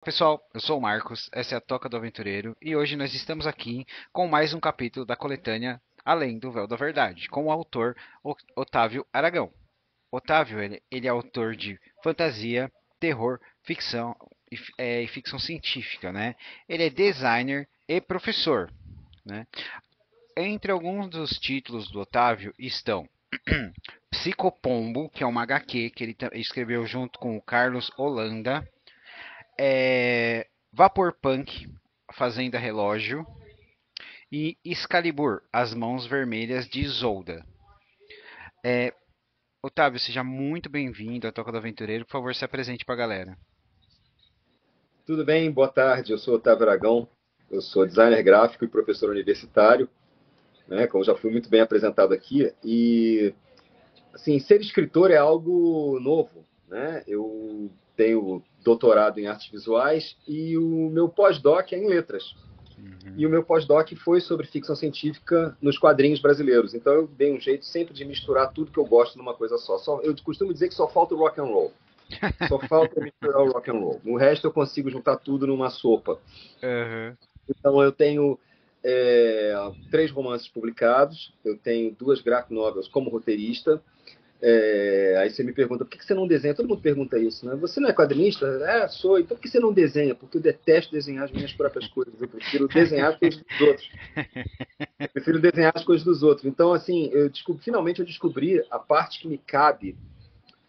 Pessoal, eu sou o Marcos, essa é a Toca do Aventureiro e hoje nós estamos aqui com mais um capítulo da coletânea Além do Véu da Verdade, com o autor Otávio Aragão. Otávio, ele é autor de fantasia, terror, ficção e ficção científica, né? Ele é designer e professor, né? Entre alguns dos títulos do Otávio estão Psicopombo, que é uma HQ que ele escreveu junto com o Carlos Holanda, Vaporpunk, Fazenda Relógio e Excalibur, As Mãos Vermelhas de Isolda. Otávio, seja muito bem-vindo à Toca do Aventureiro. Por favor, se apresente para a galera. Tudo bem? Boa tarde. Eu sou Otávio Aragão. Eu sou designer gráfico e professor universitário, né? Como já fui muito bem apresentado aqui. E, assim, ser escritor é algo novo, né? Eu tenho doutorado em artes visuais e o meu pós-doc é em letras. Uhum. E o meu pós-doc foi sobre ficção científica nos quadrinhos brasileiros. Então eu dei um jeito sempre de misturar tudo que eu gosto numa coisa só. Eu costumo dizer que só falta o rock and roll. Só falta misturar o rock and roll. No resto eu consigo juntar tudo numa sopa. Uhum. Então eu tenho três romances publicados, eu tenho duas graphic novels como roteirista. Aí você me pergunta, por que você não desenha? Todo mundo pergunta isso, né? Você não é quadrinista? É, sou. Então por que você não desenha? Porque eu detesto desenhar as minhas próprias coisas. Eu prefiro desenhar as coisas dos outros. Eu prefiro desenhar as coisas dos outros. Então, assim, finalmente eu descobri a parte que me cabe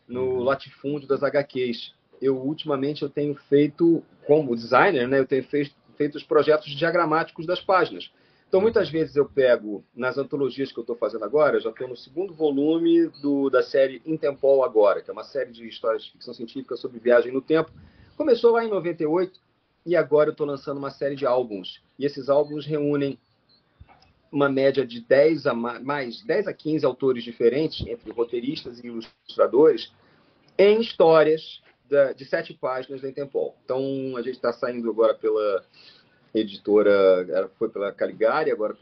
no Uhum. latifúndio das HQs. Ultimamente, eu tenho feito, como designer, né, eu tenho feito os projetos diagramáticos das páginas. Então, muitas Uhum. vezes eu pego, nas antologias que eu estou fazendo agora, eu já estou no segundo volume da série Intempol Agora, que é uma série de histórias de ficção científica sobre viagem no tempo. Começou lá em 98 e agora eu estou lançando uma série de álbuns. E esses álbuns reúnem uma média de 10 a 15 autores diferentes, entre roteiristas e ilustradores, em histórias de 7 páginas da Intempol. Então, a gente está saindo agora pela editora, foi pela Caligari, agora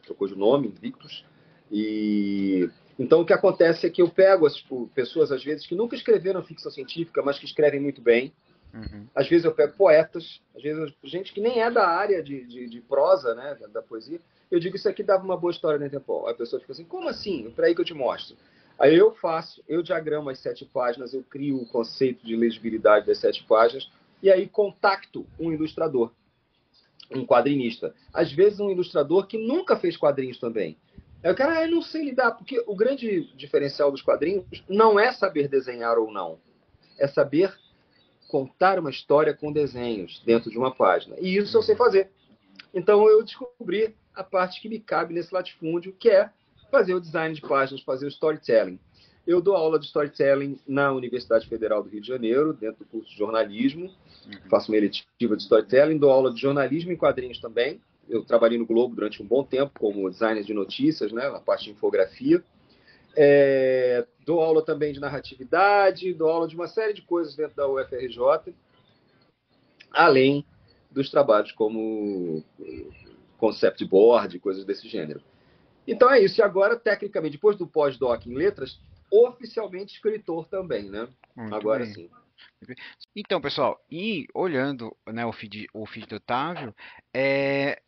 trocou de nome, Invictus. E então o que acontece é que eu pego as pessoas, às vezes, que nunca escreveram ficção científica, mas que escrevem muito bem. Uhum. Às vezes eu pego poetas, às vezes gente que nem é da área de prosa, né, da poesia. Eu digo, isso aqui dava uma boa história na Interpol. A pessoa fica assim, como assim? Para aí que eu te mostro. Aí eu diagramo as 7 páginas, eu crio o conceito de legibilidade das 7 páginas, e aí contacto um ilustrador, um quadrinista. Às vezes um ilustrador que nunca fez quadrinhos também. Aí o cara, não sei lidar, porque o grande diferencial dos quadrinhos não é saber desenhar ou não, é saber contar uma história com desenhos dentro de uma página. E isso eu sei Uhum. fazer. Então eu descobri a parte que me cabe nesse latifúndio, que é fazer o design de páginas, fazer o storytelling. Eu dou aula de storytelling na Universidade Federal do Rio de Janeiro, dentro do curso de jornalismo. Uhum. Faço uma eletiva de storytelling, dou aula de jornalismo em quadrinhos também. Eu trabalhei no Globo durante um bom tempo como designer de notícias, né, na parte de infografia. Dou aula também de narratividade, dou aula de uma série de coisas dentro da UFRJ, além dos trabalhos como concept board, coisas desse gênero. Então é isso. E agora, tecnicamente, depois do pós-doc em letras, oficialmente escritor também, né? Muito Agora bem. sim. Então, pessoal, e olhando, né, o feed do Otávio, é,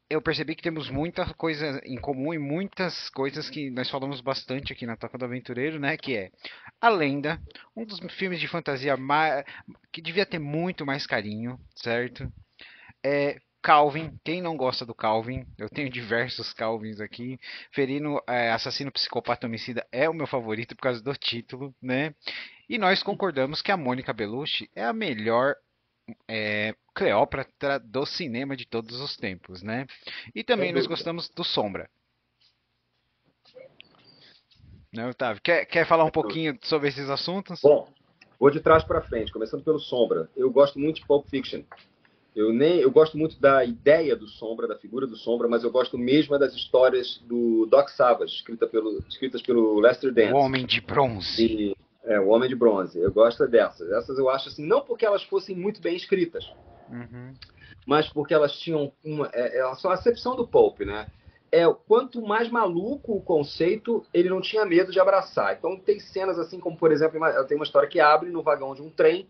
eu percebi que temos muita coisa em comum e muitas coisas que nós falamos bastante aqui na Toca do Aventureiro, né? Que é A Lenda, um dos filmes de fantasia que devia ter muito mais carinho, certo? Calvin, quem não gosta do Calvin? Eu tenho diversos Calvins aqui. Ferino, Assassino Psicopata Homicida é o meu favorito por causa do título, né? E nós concordamos que a Mônica Bellucci é a melhor Cleópatra do cinema de todos os tempos, né? E também Sem nós dúvida. gostamos do Sombra, né, Otávio? Quer falar um Sem dúvida. pouquinho sobre esses assuntos? Bom, vou de trás para frente, começando pelo Sombra. Eu gosto muito de Pulp Fiction. Eu gosto muito da ideia do Sombra, da figura do Sombra, mas eu gosto mesmo das histórias do Doc Savage, escritas pelo Lester O Dent. Homem de Bronze. E o Homem de Bronze. Eu gosto dessas. Essas eu acho assim, não porque elas fossem muito bem escritas, Uhum. mas porque elas tinham elas são a acepção do Pulp, né? Quanto mais maluco o conceito, ele não tinha medo de abraçar. Então tem cenas assim como, por exemplo, tem uma história que abre no vagão de um trem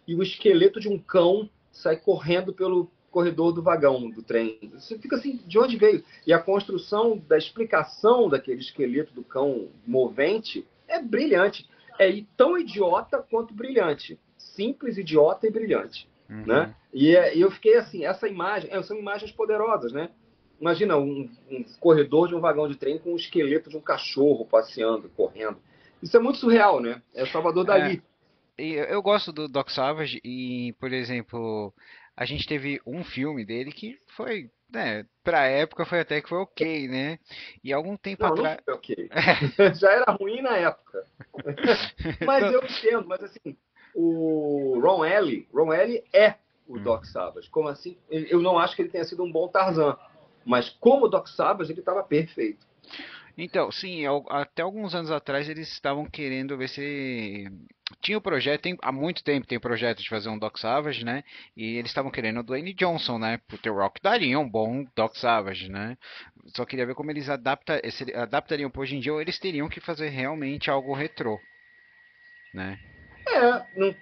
e o esqueleto de um cão sai correndo pelo corredor do vagão do trem. Você fica assim, de onde veio? E a construção da explicação daquele esqueleto do cão movente é brilhante. É tão idiota quanto brilhante. Simples, idiota e brilhante. Né? Uhum. E eu fiquei assim, essa imagem, são imagens poderosas, né? Imagina um corredor de um vagão de trem com um esqueleto de um cachorro passeando, correndo. Isso é muito surreal, né? É Salvador É, Dalí. e eu gosto do Doc Savage e, por exemplo, a gente teve um filme dele que foi, né, pra época foi até que foi ok, né? E algum tempo Não, não atrás. foi ok. Já era ruim na época. Mas eu entendo, mas assim, o Ron Ellie é o Doc Savage. Como assim? Eu não acho que ele tenha sido um bom Tarzan, mas como Doc Savage ele estava perfeito. Então, sim, até alguns anos atrás eles estavam querendo ver se tinha o projeto, há muito tempo tem o projeto de fazer um Doc Savage, né? E eles estavam querendo o Dwayne Johnson, né? Porque o Rock daria um bom Doc Savage, né? Só queria ver como eles adaptariam para hoje em dia ou eles teriam que fazer realmente algo retrô, né? Não,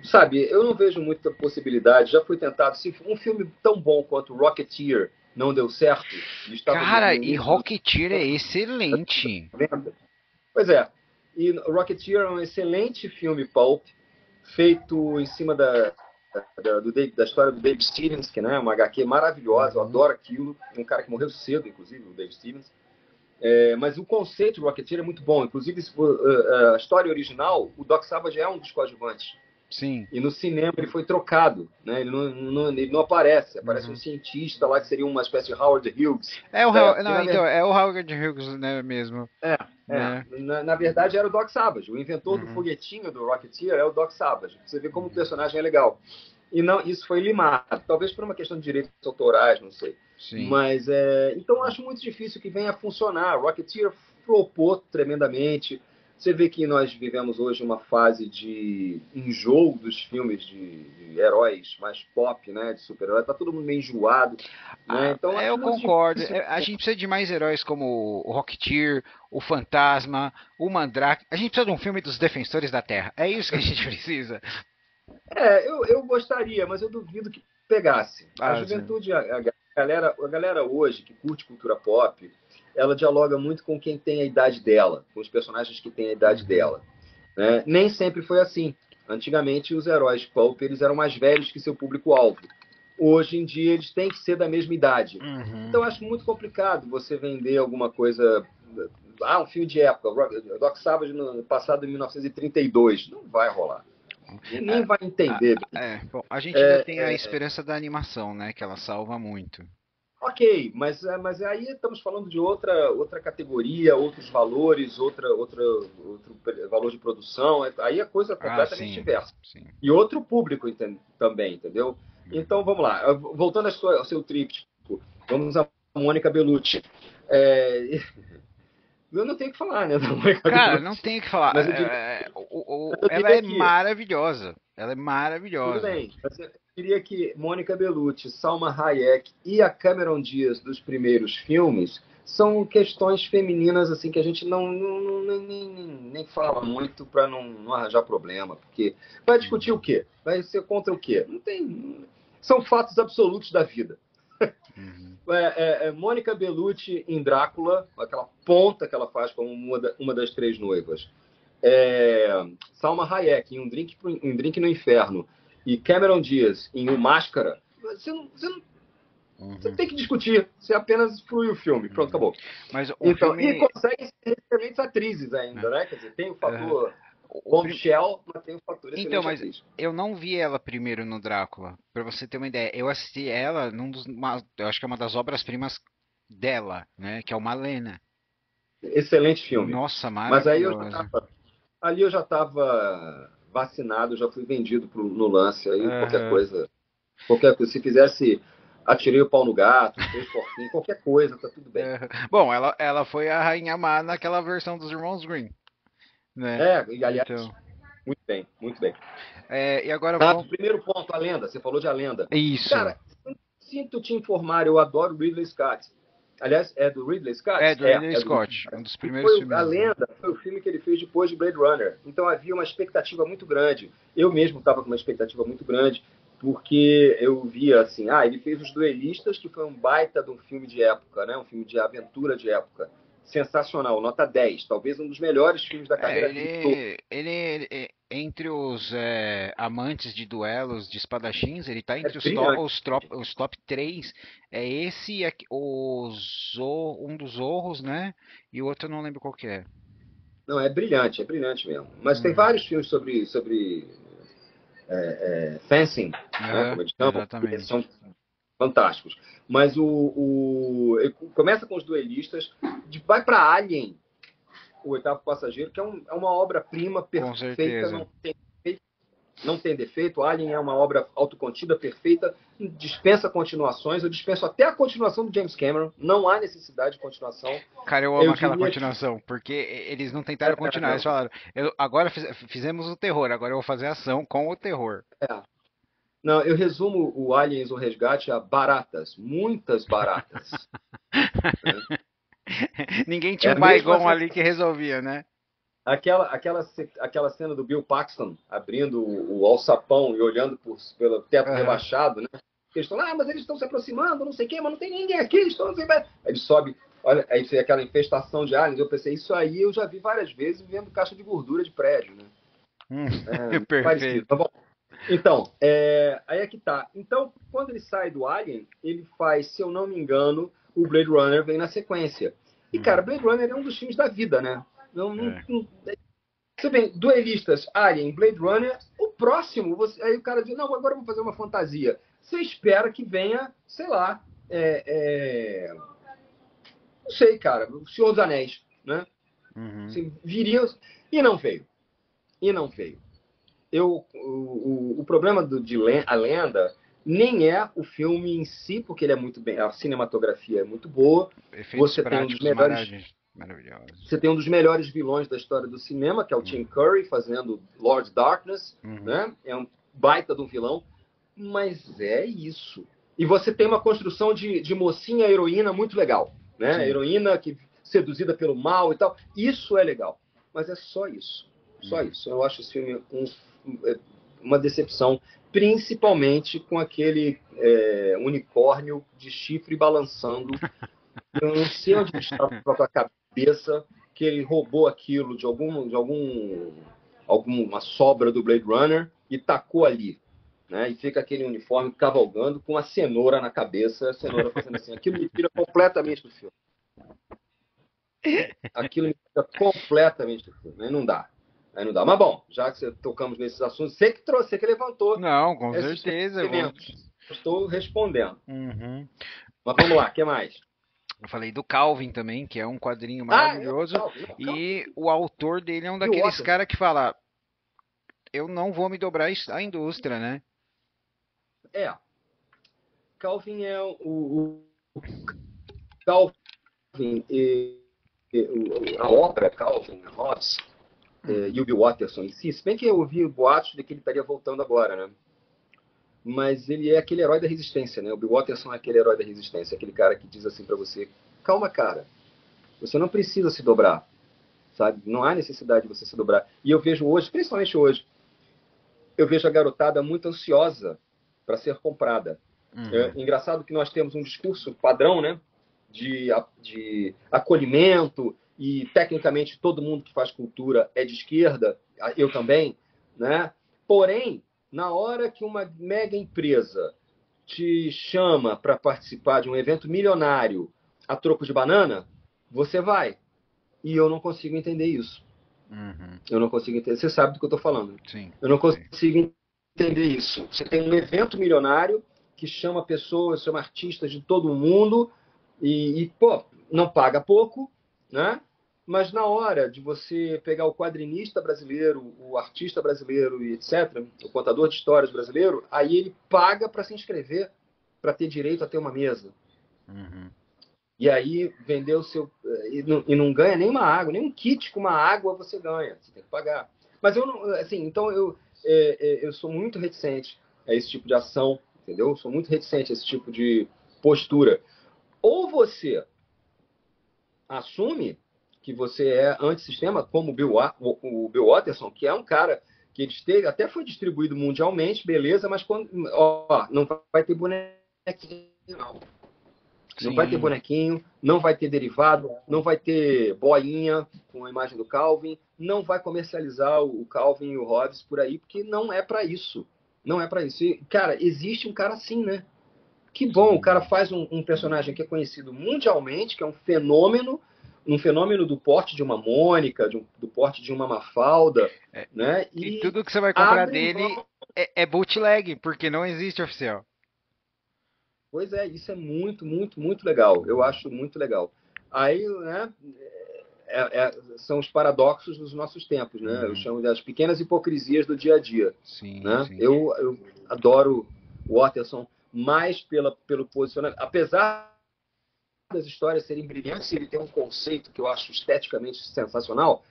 sabe, eu não vejo muita possibilidade. Já foi tentado. Se um filme tão bom quanto Rocketeer não deu certo, e estava Cara, no e início dos Rocketeer é excelente. 90. Pois é. E Rocketeer é um excelente filme pulp, feito em cima da história do Dave Stevens, que né, é uma HQ maravilhosa, eu Uhum. adoro aquilo. Um cara que morreu cedo, inclusive, o Dave Stevens. Mas o conceito do Rocketeer é muito bom. Inclusive, a história original, o Doc Savage é um dos coadjuvantes. Sim. E no cinema ele foi trocado, né? Ele não aparece. Aparece um Uhum. cientista lá que seria uma espécie de Howard Hughes É o da época. E, não, na então, verdade, é o Howard Hughes, né, mesmo, é, né? na verdade era o Doc Savage. O inventor do Uhum. foguetinho do Rocketeer é o Doc Savage. Você vê como o Uhum. personagem é legal. E não, isso foi limado, talvez por uma questão de direitos autorais, não sei. Sim. Mas então eu acho muito difícil que venha a funcionar. Rocketeer flopou tremendamente. Você vê que nós vivemos hoje uma fase de enjoo dos filmes de heróis mais pop, né, de super-herói. Tá todo mundo meio enjoado, né? Ah, Então eu eu acho muito concordo. difícil. A gente precisa de mais heróis como o Rocketeer, o Fantasma, o Mandrake. A gente precisa de um filme dos Defensores da Terra. É isso que a gente precisa. Eu gostaria, mas eu duvido que pegasse. A Ah, sim. juventude, a galera hoje que curte cultura pop, ela dialoga muito com quem tem a idade dela, com os personagens que têm a idade Uhum. dela. Né? Nem sempre foi assim. Antigamente, os heróis pulp eles eram mais velhos que seu público-alvo. Hoje em dia, eles têm que ser da mesma idade. Uhum. Então, eu acho muito complicado você vender alguma coisa. Um filme de época, Doc Savage no passado em 1932. Não vai rolar. É, Ninguém vai entender. bom, a gente ainda tem a esperança da animação, né? Que ela salva muito. Ok, mas aí estamos falando de outra categoria, outros valores, outro valor de produção. Aí a coisa é Ah, completamente sim, diversa. sim. E outro público também, entendeu? Então Uhum. vamos lá. Voltando ao seu tríptico, vamos a Mônica Bellucci. É, eu não tenho o que falar, né, da Mônica Cara, não Bellucci. tem o que falar. Mas eu Ela diria é que maravilhosa. Ela é tudo maravilhosa. bem. Mas eu diria que Mônica Bellucci, Salma Hayek e a Cameron Diaz dos primeiros filmes são questões femininas assim que a gente nem fala muito para não arranjar problema, porque vai discutir o Uhum. quê? Vai ser contra o quê? Não tem. São fatos absolutos da vida. Uhum. Mônica Bellucci em Drácula, aquela ponta que ela faz como uma das três noivas. é, Salma Hayek em um drink no Inferno e Cameron Diaz em O Máscara, você Uhum. tem que discutir. Você apenas flui o filme. Pronto, Uhum. acabou. Mas o Então, e filme, consegue ser excelentes atrizes né? ainda, né? Quer dizer, tem o Aham. fator O prim- bombshell, mas tem o fator Então, excelente mas atriz. eu não vi ela primeiro no Drácula. Pra você ter uma ideia, eu assisti ela eu acho que é uma das obras-primas dela, né? Que é o Malena. Excelente filme. Nossa, Mas maravilhosa. ali eu já estava vacinado, já fui vendido no lance. Aí Aham. qualquer coisa, se fizesse atirei o pau no gato, três porquinhos, qualquer coisa, tá tudo bem. Aham. Bom, ela foi a Rainha Má naquela versão dos Irmãos Green, né? E aliás, Então, muito bem, muito bem. e agora Ah, vamos. primeiro ponto, a lenda. Você falou de A Lenda. Isso. Cara, sinto te informar, eu adoro Ridley Scott. Aliás, é do Ridley É Scott? do Ridley É do Ridley Scott, um Scott. dos E primeiros A filmes dele. Lenda foi o filme que ele fez depois de Blade Runner. Então havia uma expectativa muito grande. Eu mesmo estava com uma expectativa muito grande. porque eu via assim, ele fez Os Duelistas, que foi um baita de um filme de época, né? Um filme de aventura de época. Sensacional, nota 10, talvez um dos melhores filmes da É, carreira dele todo. entre os amantes de duelos de espadachins, ele tá É entre brilhante. os top 3. É esse, e um dos Zorros, né? E o outro eu não lembro qual que é. Não, é brilhante mesmo. Mas tem Uhum. vários filmes sobre fencing, né, Aham, como eles chamam, que eles exatamente. são fantásticos. Mas ele começa com Os Duelistas, vai para Alien, O Oitavo Passageiro, que é uma obra-prima Com perfeita, certeza. não tem defeito. Alien é uma obra autocontida, perfeita, dispensa continuações. Eu dispenso até a continuação do James Cameron. Não há necessidade de continuação. Cara, eu amo Eu aquela diria que. continuação, porque eles não tentaram continuar, eles falaram, agora fizemos o terror, agora eu vou fazer ação com o terror. Não, eu resumo o Aliens, o Resgate a baratas, muitas baratas. Né? Ninguém tinha É um a mesma Baigon ali sensação. que resolvia, né? Aquela cena do Bill Paxton abrindo o alçapão e olhando pelo teto Aham. rebaixado, né? Eles estão lá, mas eles estão se aproximando, não sei o quê, mas não tem ninguém aqui, eles estão assim, aí ele sobe, olha, aí tem aquela infestação de aliens. Eu pensei, isso aí eu já vi várias vezes vendo caixa de gordura de prédio, né? Hum, Parecido. perfeito. Tá bom. Então, aí é que tá. Então, quando ele sai do Alien, ele faz, se eu não me engano, o Blade Runner vem na sequência. E, cara, Uhum. Blade Runner é um dos filmes da vida, né? Não, não, É. não, você vê, Duelistas, Alien, Blade Runner, o próximo, aí o cara diz, não, agora eu vou fazer uma fantasia. Você espera que venha, sei lá, não sei, cara, o Senhor dos Anéis, né? Uhum. Assim, viria, e não veio. E não veio. O problema A Lenda nem é o filme em si, porque ele é muito bem, a cinematografia é muito boa. Efeitos Você tem um dos práticos melhores, maravilhosos. você tem um dos melhores vilões da história do cinema, que é o Tim Uhum. Curry fazendo Lord Darkness, Uhum. né? É um baita de um vilão, mas é isso. E você tem uma construção de mocinha heroína muito legal, né? Sim. Heroína que seduzida pelo mal e tal. Isso é legal, mas é só isso. Só Uhum. isso. Eu acho esse filme uma decepção, principalmente com aquele unicórnio de chifre balançando. Eu não sei onde ele estava com a cabeça, que ele roubou aquilo alguma sobra do Blade Runner e tacou ali. Né? E fica aquele uniforme cavalgando com a cenoura na cabeça, a cenoura fazendo assim. Aquilo me tira completamente do filme. Aquilo me tira completamente do filme. Aí não dá. Aí não dá. Mas bom, já que tocamos nesses assuntos, você que trouxe, você que levantou Não, com esses certeza. elementos. Estou respondendo. Uhum. Mas vamos lá, o que mais? Eu falei do Calvin também, que é um quadrinho É o maravilhoso. Calvin. Não, Calvin. E o autor dele é um Bill daqueles Watterson. caras que fala: eu não vou me dobrar à indústria, né? É, Calvin é o Calvin a obra Calvin, Hobbes e o Uhum. Bill Watterson em si, se bem que eu ouvi boatos de que ele estaria voltando agora, né? Mas ele é aquele herói da resistência, né? O Bill Watterson é aquele herói da resistência, aquele cara que diz assim para você: calma, cara, você não precisa se dobrar, sabe? Não há necessidade de você se dobrar. E eu vejo hoje, principalmente hoje, eu vejo a garotada muito ansiosa para ser comprada. Uhum. Engraçado que nós temos um discurso padrão, né? De acolhimento, e tecnicamente todo mundo que faz cultura é de esquerda, eu também, né? Porém, na hora que uma mega empresa te chama para participar de um evento milionário a troco de banana, você vai. E eu não consigo entender isso. Uhum. Eu não consigo entender. Você sabe do que eu estou falando. Sim, Eu não sei. consigo entender isso. Você tem um evento milionário que chama pessoas, chama artistas de todo o mundo pô, não paga pouco, né? Mas na hora de você pegar o quadrinista brasileiro, o artista brasileiro e etc., o contador de histórias brasileiro, aí ele paga para se inscrever, para ter direito a ter uma mesa. Uhum. E aí vendeu o seu. E não ganha nem uma água, nem um kit com uma água você ganha. Você tem que pagar. Mas eu não. Assim, então eu sou muito reticente a esse tipo de ação, entendeu? Eu sou muito reticente a esse tipo de postura. Ou você assume que você é antissistema, como o Bill Watterson, que é um cara que eles teve, até foi distribuído mundialmente, beleza, mas quando, ó, não vai ter bonequinho, não. Não vai ter Sim. bonequinho, não vai ter derivado, não vai ter boinha com a imagem do Calvin, não vai comercializar o Calvin e o Hobbes por aí, porque não é para isso. Não é para isso. E, cara, existe um cara assim, né? Que bom, o cara Sim. faz um personagem que é conhecido mundialmente, que é um fenômeno do porte de uma Mônica, do porte de uma Mafalda, É, né? e E tudo que você vai comprar abre dele mão. é bootleg, porque não existe oficial. Pois é, isso é muito, muito, muito legal. Eu acho muito legal. Aí, né, são os paradoxos dos nossos tempos, né? Eu Uhum. chamo das pequenas hipocrisias do dia a dia, Sim, né? sim. Eu adoro o Watterson mais pelo posicionamento, apesar das histórias serem brilhantes, ele tem um conceito que eu acho esteticamente sensacional,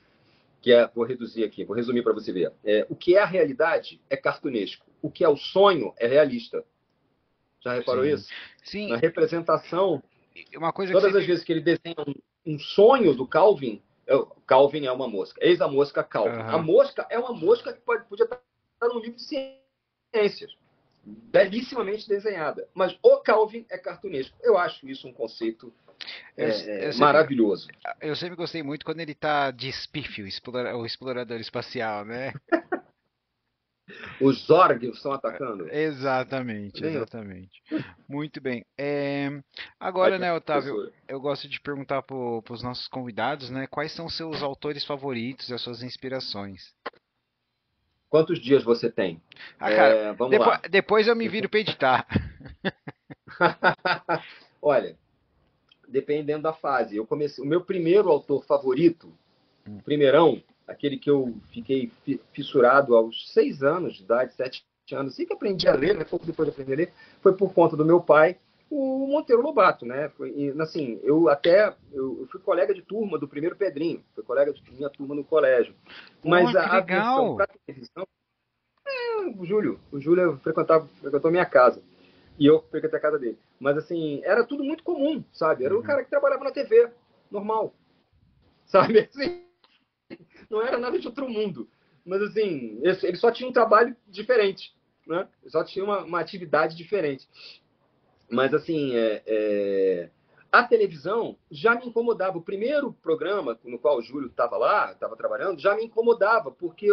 que é, vou reduzir aqui, vou resumir para você ver. O que é a realidade é cartunesco, o que é o sonho é realista. Já reparou Sim. isso? Sim, Na representação, uma coisa que todas as sempre. vezes que ele desenha um sonho do Calvin, Calvin é uma mosca. Eis a mosca Calvin. A Aham. mosca é uma mosca que podia estar num livro de ciências. Belíssimamente desenhada. Mas o Calvin é cartunesco. Eu acho isso um conceito Eu, eu sempre, maravilhoso. eu sempre gostei muito quando ele tá de espífio, o explorador espacial, né? Os Zorg estão atacando. Exatamente, Nem eu. exatamente. Muito bem. Aí Agora, tem a né, Otávio, professora. eu gosto de perguntar para os nossos convidados, né, quais são seus autores favoritos e as suas inspirações? Quantos dias você tem? Ah, cara, Vamos lá. depois eu me viro para editar. Olha, dependendo da fase. Eu comecei. O meu primeiro autor favorito, o primeirão, aquele que eu fiquei fissurado aos 6 anos de idade, 7 anos, assim que aprendi a ler, né, pouco depois de aprender a ler, foi por conta do meu pai, o Monteiro Lobato, né? Assim, eu fui colega de turma do primeiro Pedrinho, foi colega de minha turma no colégio. Pô, Mas que a versão legal! para televisão, o Júlio frequentou minha casa. E eu frequentei a casa dele. Mas assim, era tudo muito comum, sabe? Era o Uhum, cara que trabalhava na TV, normal, sabe? Assim, não era nada de outro mundo. Mas assim, ele só tinha um trabalho diferente, né? Ele só tinha uma atividade diferente. Mas assim, a televisão já me incomodava. O primeiro programa no qual o Júlio estava lá, estava trabalhando, já me incomodava, porque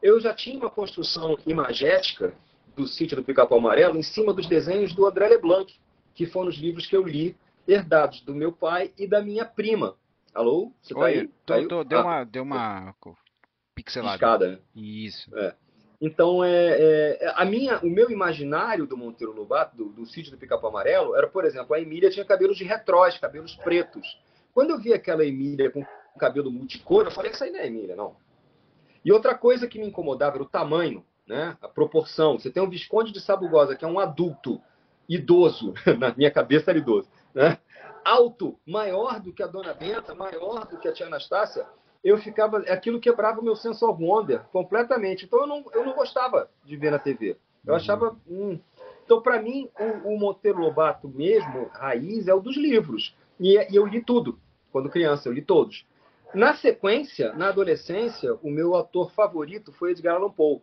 eu já tinha uma construção imagética do Sítio do Pica-Pau Amarelo em cima dos desenhos do André Leblanc, que foram os livros que eu li, herdados do meu pai e da minha prima. Alô? Você está oi, aí? Caiu? deu uma pixelada. Escada, né? Isso. É. Então, o meu imaginário do Monteiro Lobato, do Sítio do Pica-Pau Amarelo, era, por exemplo, a Emília tinha cabelos de retróis, cabelos pretos. Quando eu vi aquela Emília com cabelo multicor, eu falei, isso aí não é Emília, não. E outra coisa que me incomodava era o tamanho, né? A proporção. Você tem um Visconde de Sabugosa, que é um adulto, idoso, na minha cabeça era idoso, né? Alto, maior do que a Dona Benta, maior do que a tia Anastácia, aquilo quebrava o meu sense of wonder completamente. Então eu não gostava de ver na TV. Eu Uhum. achava. Então, para mim, o Monteiro Lobato mesmo, raiz, é o dos livros. E eu li tudo. Quando criança, eu li todos. Na sequência, na adolescência, o meu autor favorito foi Edgar Allan Poe.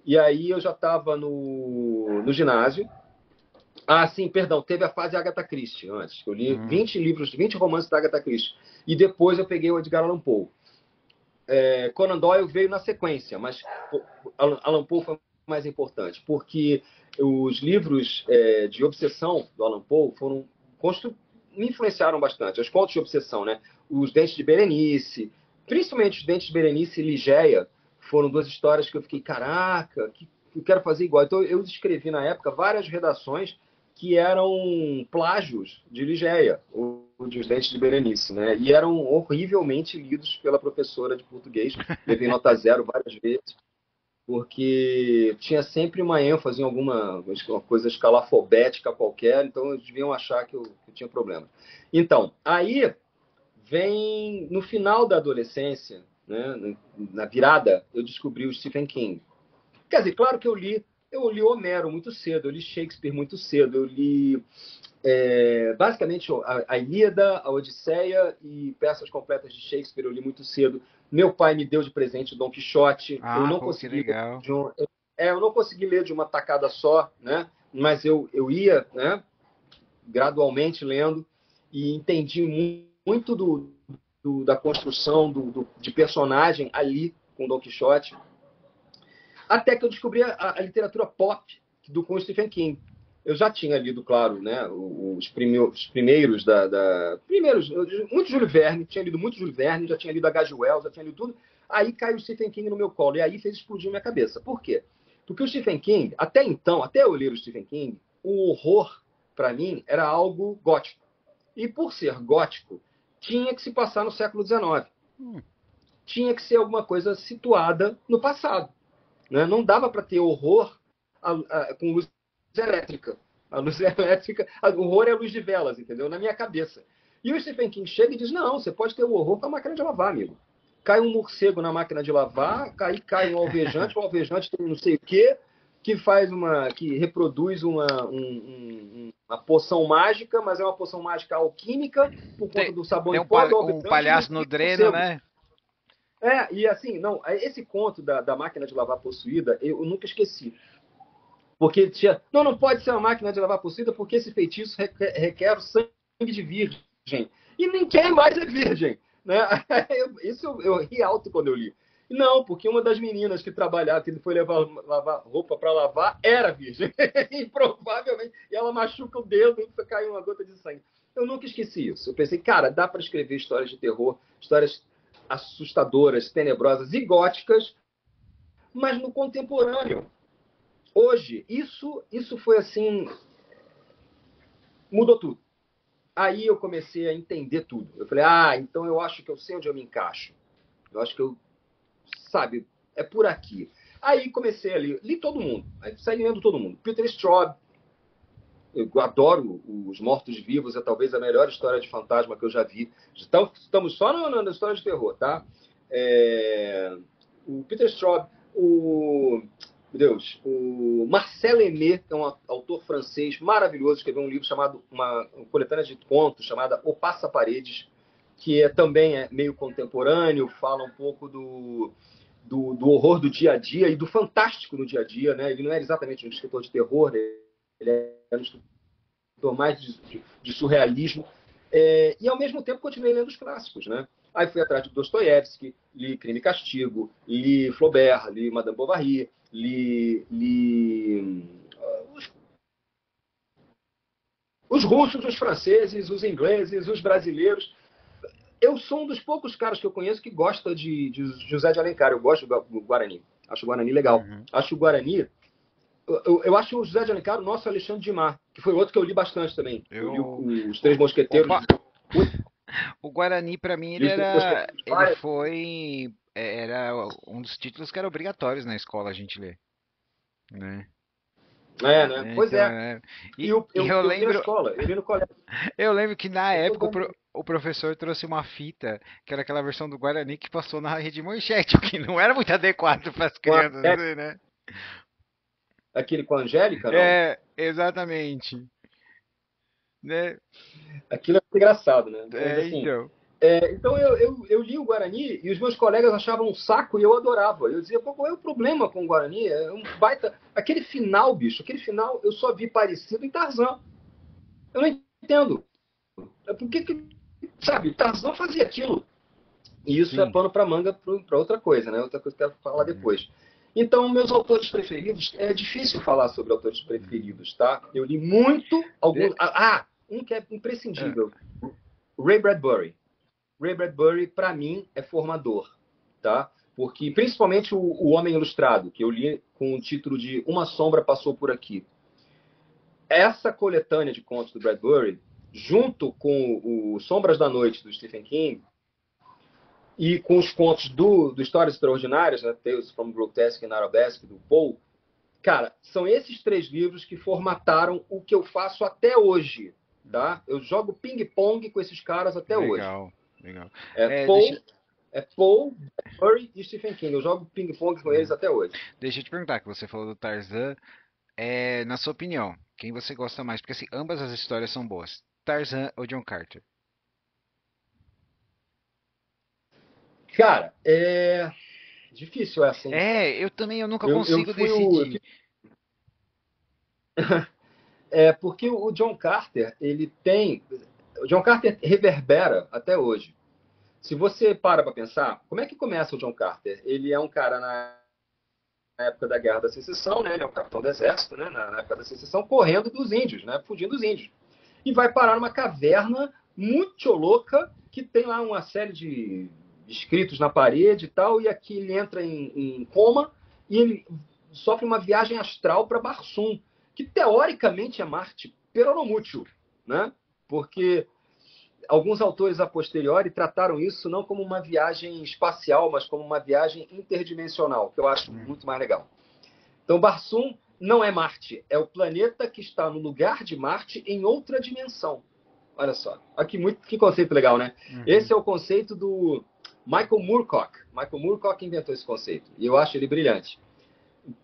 E aí eu já estava no ginásio. Ah, sim, perdão, teve a fase Agatha Christie antes. Eu li Hum. 20 livros, 20 romances da Agatha Christie. E depois eu peguei o Edgar Allan Poe. Conan Doyle veio na sequência, mas Allan Poe foi mais importante, porque os livros de obsessão do Allan Poe me influenciaram bastante. Os contos de obsessão, né? Os Dentes de Berenice, principalmente os Dentes de Berenice e Ligeia, foram duas histórias que eu fiquei, caraca, que eu quero fazer igual. Então eu escrevi na época várias redações que eram plágios de Ligeia, ou de Os Dentes de Berenice, né? E eram horrivelmente lidos pela professora de português. Levei nota zero várias vezes, porque tinha sempre uma ênfase em alguma uma coisa escalafobética qualquer, então eles deviam achar que eu tinha problema. Então, aí vem no final da adolescência, né, na virada, eu descobri o Stephen King. Quer dizer, claro que eu li Homero muito cedo, eu li Shakespeare muito cedo, eu li basicamente a Ilíada, a Odisseia e peças completas de Shakespeare eu li muito cedo. Meu pai me deu de presente Dom Quixote. Eu Ah, não pô, que consegui ler legal. eu não consegui ler de uma tacada só, né? Mas eu ia, né, gradualmente lendo e entendi muito da construção de personagem ali com Dom Quixote. Até que eu descobri a literatura pop com o Stephen King. Eu já tinha lido, claro, né, os primeiros primeiros, muito Júlio Verne, tinha lido muito Júlio Verne, já tinha lido H.G. Wells, já tinha lido tudo. Aí caiu o Stephen King no meu colo, e aí fez explodir minha cabeça. Por quê? Porque o Stephen King, até então, até eu ler o Stephen King, o horror, para mim, era algo gótico. E por ser gótico, tinha que se passar no século XIX. Hum, Tinha que ser alguma coisa situada no passado. Né? Não dava para ter horror com luz elétrica. A luz elétrica, o horror é a luz de velas, entendeu? Na minha cabeça. E o Stephen King chega e diz: não, você pode ter o horror com a máquina de lavar, amigo. Cai um morcego na máquina de lavar, cai um alvejante, o alvejante tem não sei o quê, que reproduz uma poção mágica, mas é uma poção mágica alquímica por conta Tem, do sabão tem em pó, do um alvejante palhaço e no do dreno, morcego. né? E assim, não, esse conto da máquina de lavar possuída, eu nunca esqueci. Porque tinha. Não, não pode ser uma máquina de lavar possuída porque esse feitiço requer o sangue de virgem. E ninguém mais é virgem. Né? Isso eu ri alto quando eu li. Não, porque uma das meninas que trabalhava, que foi lavar roupa para lavar, era virgem. E provavelmente. E ela machuca o dedo e caiu uma gota de sangue. Eu nunca esqueci isso. Eu pensei, cara, dá para escrever histórias de terror, histórias assustadoras, tenebrosas e góticas, mas no contemporâneo. Hoje, isso foi assim, mudou tudo. Aí eu comecei a entender tudo. Eu falei, então eu acho que eu sei onde eu me encaixo. Eu acho que sabe, é por aqui. Aí comecei a ler, li todo mundo. Aí saí lendo todo mundo. Peter Straub, eu adoro Os Mortos-Vivos, é talvez a melhor história de fantasma que eu já vi. Então, estamos só na história de terror, tá? O Peter Straub, o Marcel Aimé, que é um autor francês maravilhoso, escreveu um livro chamado, uma coletânea de contos chamada O Passa-Paredes, que também é meio contemporâneo, fala um pouco do horror do dia a dia e do fantástico no dia a dia. Né? Ele não é exatamente um escritor de terror, né? Ele é um escritor mais de surrealismo. E ao mesmo tempo continuei lendo os clássicos, né? Aí fui atrás de Dostoiévski, li Crime e Castigo, li Flaubert, li Madame Bovary, li os russos, os franceses, os ingleses, os brasileiros. Eu sou um dos poucos caras que eu conheço que gosta de José de Alencar. Eu gosto do Guarani. Acho o Guarani legal. Uhum. Acho o Guarani. Eu acho o José de Alencar o nosso Alexandre de Mar, que foi outro que eu li bastante também. Eu li Eu. Os Três Mosqueteiros. Opa! O Guarani, pra mim, Li ele Os Três era. Mosqueteiros. Ele foi. Era um dos títulos que era obrigatórios na escola a gente ler, né? Né? Pois Então, é. E eu eu li na lembro, escola, eu li no colégio. eu lembro que na Eu tô época dando. o professor trouxe uma fita, que era aquela versão do Guarani que passou na Rede Manchete, o que não era muito adequado para as Com a crianças, né? aquele com a Angélica, não? É, exatamente, né? Aquilo é muito engraçado, né? Mas É, assim, então. então eu li o Guarani e os meus colegas achavam um saco e eu adorava. Eu dizia, pô, qual é o problema com o Guarani? É um baita. Aquele final, bicho, aquele final eu só vi parecido em Tarzan. Eu não entendo. Por que, sabe, Tarzan fazia aquilo? E isso é Sim. pano para manga para outra coisa, né? Outra coisa que eu quero falar Uhum. depois. Então, meus autores preferidos, é difícil falar sobre autores preferidos, tá? Eu li muito, alguns. De- Um que é ah, imprescindível. Ray Bradbury. Ray Bradbury, para mim, é formador, tá? Porque, principalmente o Homem Ilustrado, que eu li com o título de Uma Sombra Passou Por Aqui. Essa coletânea de contos do Bradbury, junto com o Sombras da Noite, do Stephen King, e com os contos do Histórias Extraordinárias, né, Tales from Grotesque and Arabesque, do Poe, cara, são esses três livros que formataram o que eu faço até hoje, tá? Eu jogo ping-pong com esses caras até hoje. legal, legal. É É, Poe, Bradbury e Stephen King. Eu jogo ping-pong com eles uhum. até hoje. Deixa eu te perguntar, que você falou do Tarzan, na sua opinião, quem você gosta mais? Porque assim, ambas as histórias são boas. Tarzan ou John Carter? Cara, é difícil essa, hein? Eu também, eu nunca Eu consigo fui o. decidir. É porque o John Carter, ele tem. O John Carter reverbera até hoje. Se você para pensar, como é que começa o John Carter? Ele é um cara na época da Guerra da Secessão, né? Ele é um capitão do exército, né? Na época da Secessão, correndo dos índios, né? Fugindo dos índios. E vai parar numa caverna muito louca, que tem lá uma série de escritos na parede e tal, e aqui ele entra em coma e ele sofre uma viagem astral para Barsum, que teoricamente é Marte peronomútil, né? Porque alguns autores a posteriori trataram isso não como uma viagem espacial, mas como uma viagem interdimensional, que eu acho muito mais legal. Então, Barsum não é Marte, é o planeta que está no lugar de Marte em outra dimensão. Olha só, aqui que conceito legal, né? Uhum. Esse é o conceito do Michael Moorcock. Michael Moorcock inventou esse conceito e eu acho ele brilhante.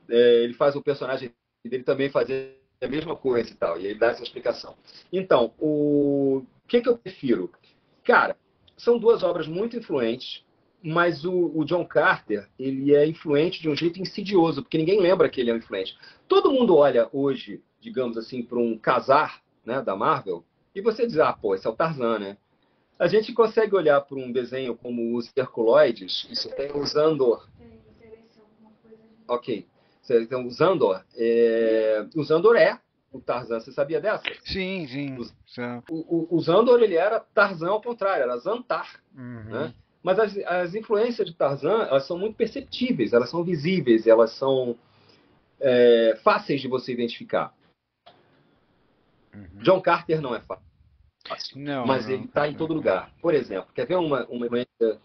Ele faz o personagem dele também fazer a mesma coisa e tal, e ele dá essa explicação. Então, o que eu prefiro? Cara, são duas obras muito influentes, mas o John Carter, ele é influente de um jeito insidioso, porque ninguém lembra que ele é influente. Todo mundo olha hoje, digamos assim, para um casar, né, da Marvel, e você diz, pô, esse é o Tarzan, né? A gente consegue olhar para um desenho como os Herculoides, isso tem o Zandor. Ok. Então, o Zandor é o Tarzan. Você sabia dessa? Sim, sim. O Zandor, ele era Tarzan ao contrário, era Zantar. Uhum. Né? Mas as influências de Tarzan, elas são muito perceptíveis, elas são visíveis, elas são fáceis de você identificar. Uhum. John Carter não é fácil, Não, mas não, ele está em todo lugar. Por exemplo, quer ver uma influência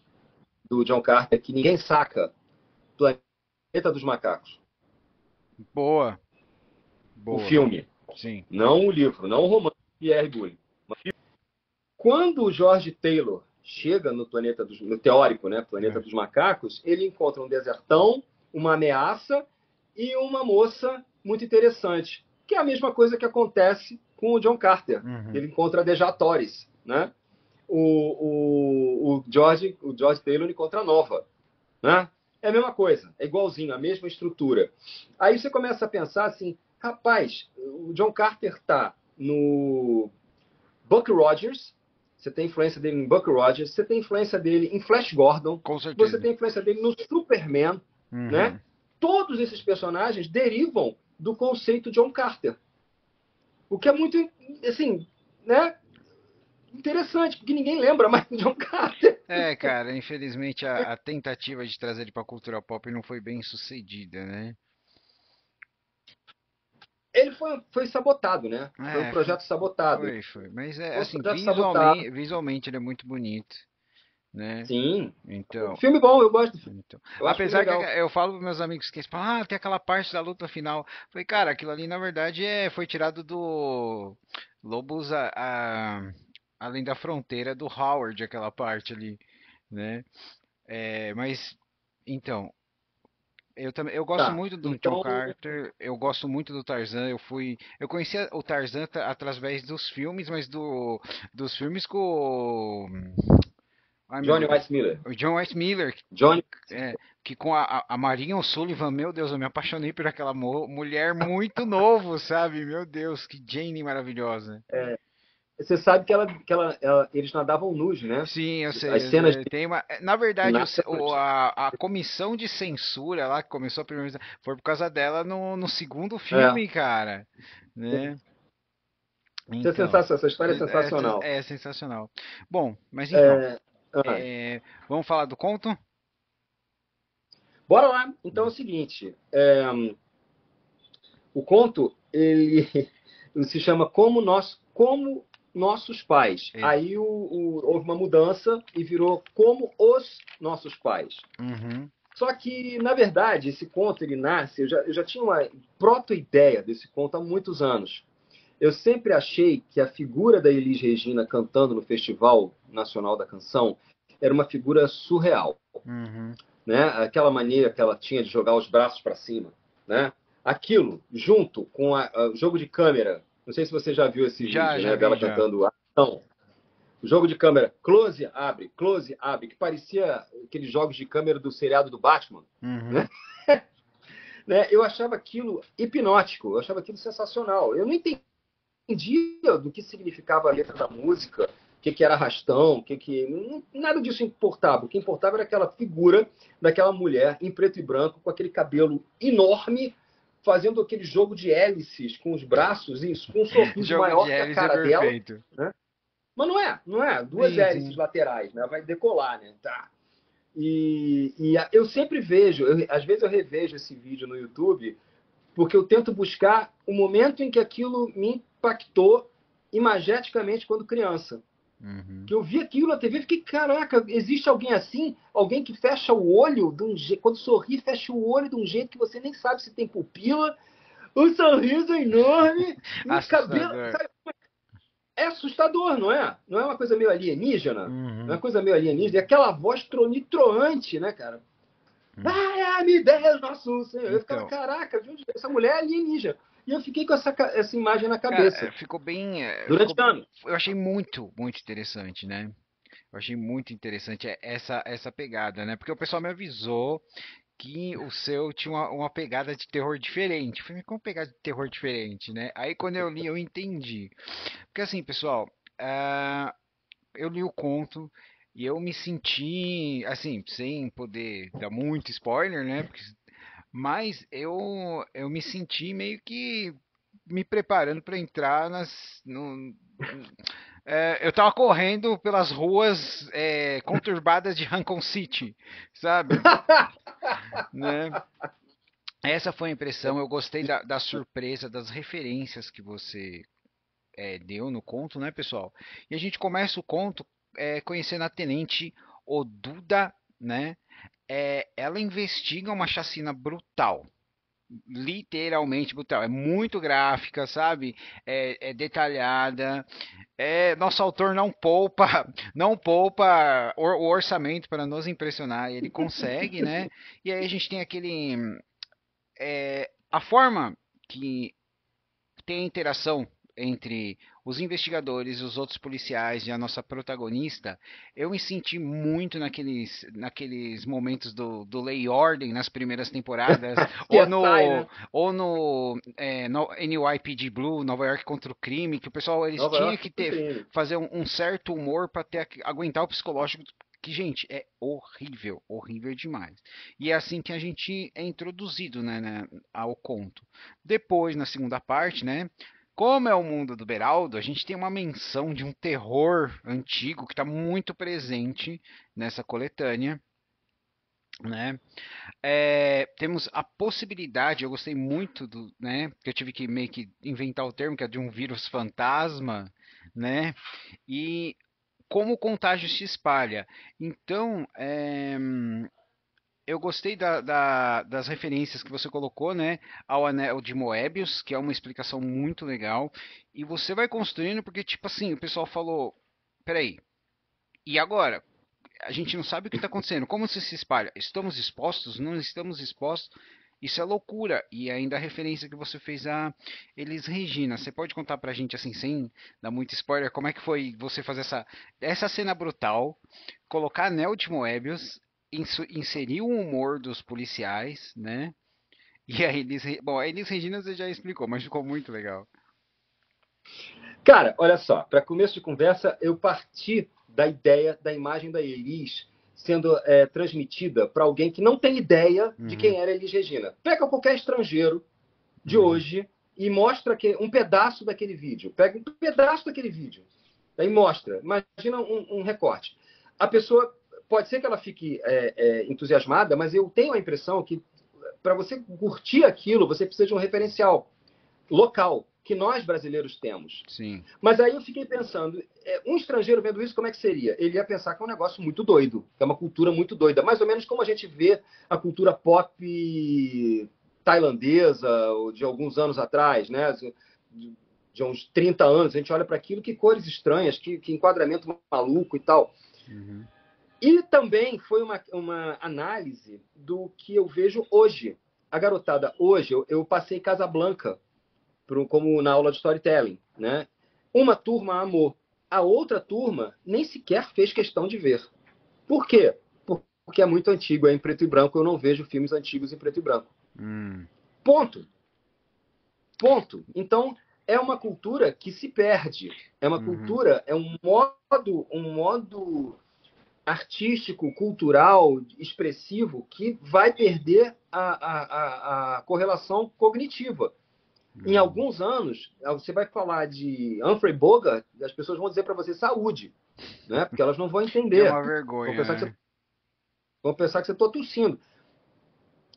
do John Carter que ninguém saca? Planeta dos Macacos. boa, O boa, filme, sim. não o livro, não o romance de Pierre Boulle. Quando o George Taylor chega no teórico, né, Planeta É. dos Macacos, ele encontra um desertão, uma ameaça e uma moça muito interessante, que é a mesma coisa que acontece com o John Carter. Uhum. Ele encontra Dejatores, né? O George Taylor encontra a Nova, né? É a mesma coisa, é igualzinho, a mesma estrutura. Aí você começa a pensar assim, rapaz, o John Carter está no Buck Rogers, você tem influência dele em Buck Rogers, você tem influência dele em Flash Gordon, Com você certeza. tem influência dele no Superman, né? Uhum. Todos esses personagens derivam do conceito John Carter. O que é muito, assim, né? Interessante, porque ninguém lembra mais do John Carter. Cara, infelizmente a tentativa de trazer ele pra cultura pop não foi bem sucedida, né? Ele foi sabotado, né? Foi um É, projeto sabotado. foi. Mas é Foi um assim, projeto sabotado. visualmente ele é muito bonito, né? Sim. Então, Filme bom, eu gosto do filme. então. Eu acho filme Apesar que legal. eu falo pros meus amigos que eles falam, tem aquela parte da luta final. Falei, cara, aquilo ali na verdade foi tirado do Lobos Além da Fronteira do Howard, aquela parte ali, né? Mas então, eu gosto Tá. muito do John Então, Carter, eu gosto muito do Tarzan. Eu conhecia o Tarzan através dos filmes, mas dos filmes com ai meu Johnny Deus, Weiss Miller. o John Weiss Miller, Johnny. que com a Marinha O'Sullivan, meu Deus, eu me apaixonei por aquela mulher muito novo, sabe? Meu Deus, que Jane maravilhosa. Você sabe que eles nadavam nus, né? Sim, eu sei, As cenas de tem na verdade, nada. a comissão de censura lá que começou a primeira vez foi por causa dela no segundo É. filme, cara, né? Isso é Então, sensacional. Essa história é sensacional. é sensacional. Bom, mas então, É, ah, vamos falar do conto? bora lá. Então é o seguinte. O conto ele se chama Como Nossos Pais. É. Aí houve uma mudança e virou Como os Nossos Pais. Uhum, Só que, na verdade, esse conto ele nasce. Eu já tinha uma proto-ideia desse conto há muitos anos. Eu sempre achei que a figura da Elis Regina cantando no Festival Nacional da Canção era uma figura surreal, uhum. né? Aquela maneira que ela tinha de jogar os braços para cima, né? Aquilo, junto com o jogo de câmera, não sei se você já viu esse Já, vídeo, já né, vi, dela já. cantando Ação. O jogo de câmera, close, abre, que parecia aqueles jogos de câmera do seriado do Batman. Uhum. Né? Né? Eu achava aquilo hipnótico, eu achava aquilo sensacional. Eu não entendia do que significava a letra da música, que era arrastão, nada disso importava. O que importava era aquela figura daquela mulher em preto e branco, com aquele cabelo enorme, fazendo aquele jogo de hélices com os braços, isso, com um sorriso Jogo de maior que a hélice é cara dela. perfeito. Né? Mas não é. Duas Sim, hélices sim. laterais, né? Vai decolar, né? Tá. E eu sempre vejo, às vezes eu revejo esse vídeo no YouTube, porque eu tento buscar o momento em que aquilo me impactou imageticamente quando criança. Uhum. Que eu vi aquilo na TV e fiquei, caraca, existe alguém assim? Alguém que fecha o olho, de um jeito, quando sorri, fecha o olho de um jeito que você nem sabe se tem pupila, um sorriso enorme e um cabelo. Assustador. Sabe? É assustador, não é? Não é uma coisa meio alienígena? Não é Uhum. uma coisa meio alienígena? E aquela voz tronitroante, né, cara? Uhum. Ai, me Deus, nosso Senhor. Eu ficava, Então, caraca, essa mulher é alienígena. E eu fiquei com essa imagem na cara, cabeça. ficou bem. Durante anos. Eu achei muito, muito interessante, né? Eu achei muito interessante essa pegada, né? Porque o pessoal me avisou que o seu tinha uma pegada de terror diferente. Eu falei, mas como pegada de terror diferente, né? Aí quando eu li, eu entendi. Porque assim, pessoal, eu li o conto e eu me senti, assim, sem poder dar muito spoiler, né? Mas eu me senti meio que me preparando para entrar eu tava correndo pelas ruas conturbadas de Rancon City, sabe? Né? Essa foi a impressão. Eu gostei da surpresa, das referências que você deu no conto, né, pessoal? E a gente começa o conto conhecendo a Tenente Oduda, né? Ela investiga uma chacina brutal, literalmente brutal. É muito gráfica, sabe? É detalhada. Nosso autor não poupa, não poupa o orçamento para nos impressionar. Ele consegue, né? E aí a gente tem a forma que tem a interação entre os investigadores, os outros policiais e a nossa protagonista, eu me senti muito naqueles momentos do Lei e Ordem nas primeiras temporadas, CSI, né? no NYPD Blue, Nova York contra o Crime, que o pessoal eles Nova tinham York que foi ter crime. fazer um certo humor para aguentar o psicológico que, gente, é horrível, horrível demais. E é assim que a gente é introduzido, né, ao conto. Depois, na segunda parte, né, como é o mundo do Beraldo, a gente tem uma menção de um terror antigo que está muito presente nessa coletânea, né? Temos a possibilidade, eu gostei muito né? Que eu tive que meio que inventar o termo, que é de um vírus fantasma, né? E como o contágio se espalha. Então, eu gostei das referências que você colocou, né, ao anel de Moebius, que é uma explicação muito legal. E você vai construindo porque, tipo assim, o pessoal falou, peraí, e agora? A gente não sabe o que está acontecendo. Como se espalha? Estamos expostos? Não estamos expostos? Isso é loucura. E ainda a referência que você fez a Elis Regina. Você pode contar pra gente, assim, sem dar muito spoiler, como é que foi você fazer essa cena brutal, colocar anel de Moebius, inserir o humor dos policiais, né? E a Bom, a Elis Regina você já explicou, mas ficou muito legal. Cara, olha só, para começo de conversa, eu parti da ideia da imagem da Elis sendo transmitida para alguém que não tem ideia de Uhum, quem era Elis Regina. Pega qualquer estrangeiro de uhum, hoje e mostra um pedaço daquele vídeo. Pega um pedaço daquele vídeo. Aí mostra. Imagina um recorte. A pessoa, pode ser que ela fique entusiasmada, mas eu tenho a impressão que para você curtir aquilo, você precisa de um referencial local, que nós brasileiros temos. sim. Mas aí eu fiquei pensando, um estrangeiro vendo isso, como é que seria? Ele ia pensar que é um negócio muito doido, que é uma cultura muito doida. Mais ou menos como a gente vê a cultura pop tailandesa, de alguns anos atrás, né? De uns 30 anos, a gente olha para aquilo, que cores estranhas, que enquadramento maluco e tal. Uhum, E também foi uma análise do que eu vejo hoje. A garotada, hoje, eu passei Casablanca como na aula de storytelling, né? Uma turma amou. A outra turma nem sequer fez questão de ver. Por quê? Porque é muito antigo, é em preto e branco, eu não vejo filmes antigos em preto e branco. Hum, Ponto. Ponto. Então, é uma cultura que se perde. É uma uhum, cultura, é um modo artístico, cultural, expressivo, que vai perder a correlação cognitiva. Em uhum. alguns anos, você vai falar de Humphrey Bogart, as pessoas vão dizer para você saúde, né? Porque elas não vão Que é entender. uma Vão vergonha, pensar que você né? vão pensar que você está tossindo.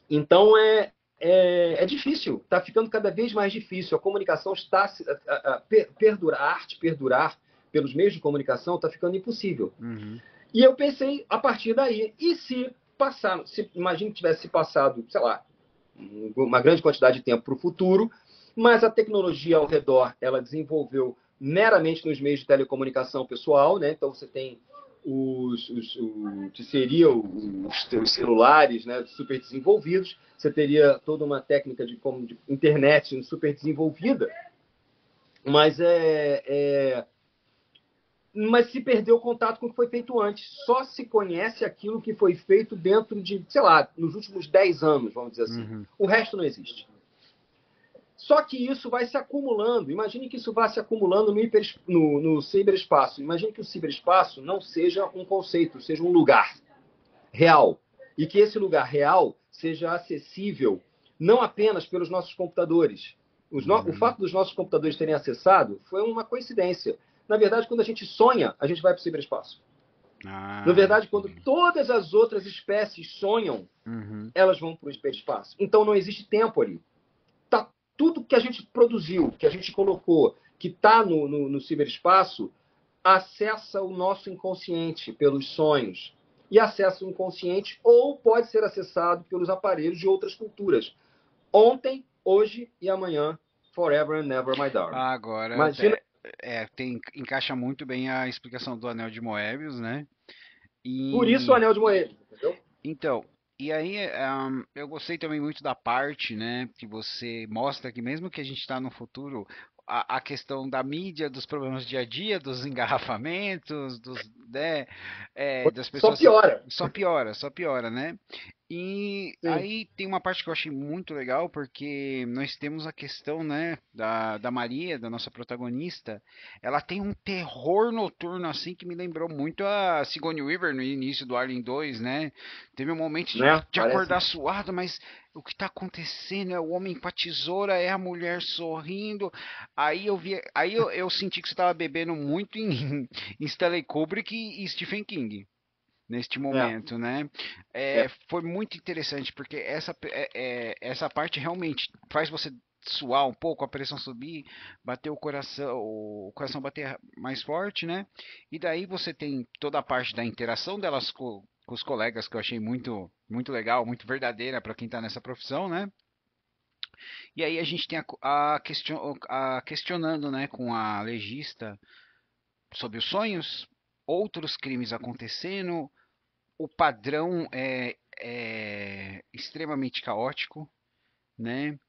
Então é difícil, está ficando cada vez mais difícil. A comunicação está perdurar, a arte perdurar pelos meios de comunicação está ficando impossível. Uhum, E eu pensei a partir daí, e se passar, imagine que tivesse passado, sei lá, uma grande quantidade de tempo para o futuro, mas a tecnologia ao redor ela desenvolveu meramente nos meios de telecomunicação pessoal, né? Então você tem que seriam os celulares, né, super desenvolvidos, você teria toda uma técnica de internet super desenvolvida, mas mas se perdeu o contato com o que foi feito antes. Só se conhece aquilo que foi feito dentro de, sei lá, nos últimos 10 anos, vamos dizer assim. uhum, O resto não existe. Só que isso vai se acumulando. Imagine que isso vá se acumulando no ciberespaço. Imagine que o ciberespaço não seja um conceito, seja um lugar real. E que esse lugar real seja acessível não apenas pelos nossos computadores. O uhum. fato dos nossos computadores terem acessado foi uma coincidência. Na verdade, quando a gente sonha, a gente vai para o ciberespaço. Na Ah, verdade, quando entendi. todas as outras espécies sonham, Uhum, elas vão para o hiperespaço. Então não existe tempo ali. Tá, tudo que a gente produziu, que a gente colocou, que está no ciberespaço, acessa o nosso inconsciente pelos sonhos. E acessa o inconsciente ou pode ser acessado pelos aparelhos de outras culturas. Ontem, hoje e amanhã, forever and never, my darling. agora, Imagina. encaixa muito bem a explicação do Anel de Moebius, né? Por isso o E anel de Moebius, entendeu? então, e aí eu gostei também muito da parte, né, que você mostra que mesmo que a gente está no futuro, a questão da mídia, dos problemas do dia a dia, dos engarrafamentos, né, das Só pessoas piora. só piora, né? E Sim. aí tem uma parte que eu achei muito legal, porque nós temos a questão, né, da Maria, da nossa protagonista, ela tem um terror noturno assim que me lembrou muito a Sigourney Weaver no início do Alien 2, né? Teve um momento Né? de Parece. acordar suado, mas o que está acontecendo é o homem com a tesoura, é a mulher sorrindo. Eu senti que você estava bebendo muito em, em Stanley Kubrick e Stephen King neste É, momento, né? é. Foi muito interessante porque essa parte realmente faz você suar um pouco, a pressão subir, bater o coração bater mais forte, né? E daí você tem toda a parte da interação delas com os colegas que eu achei muito legal, muito verdadeira para quem está nessa profissão, né? E aí a gente tem a questionando, né, com a legista sobre os sonhos, outros crimes acontecendo, o padrão é extremamente caótico, né?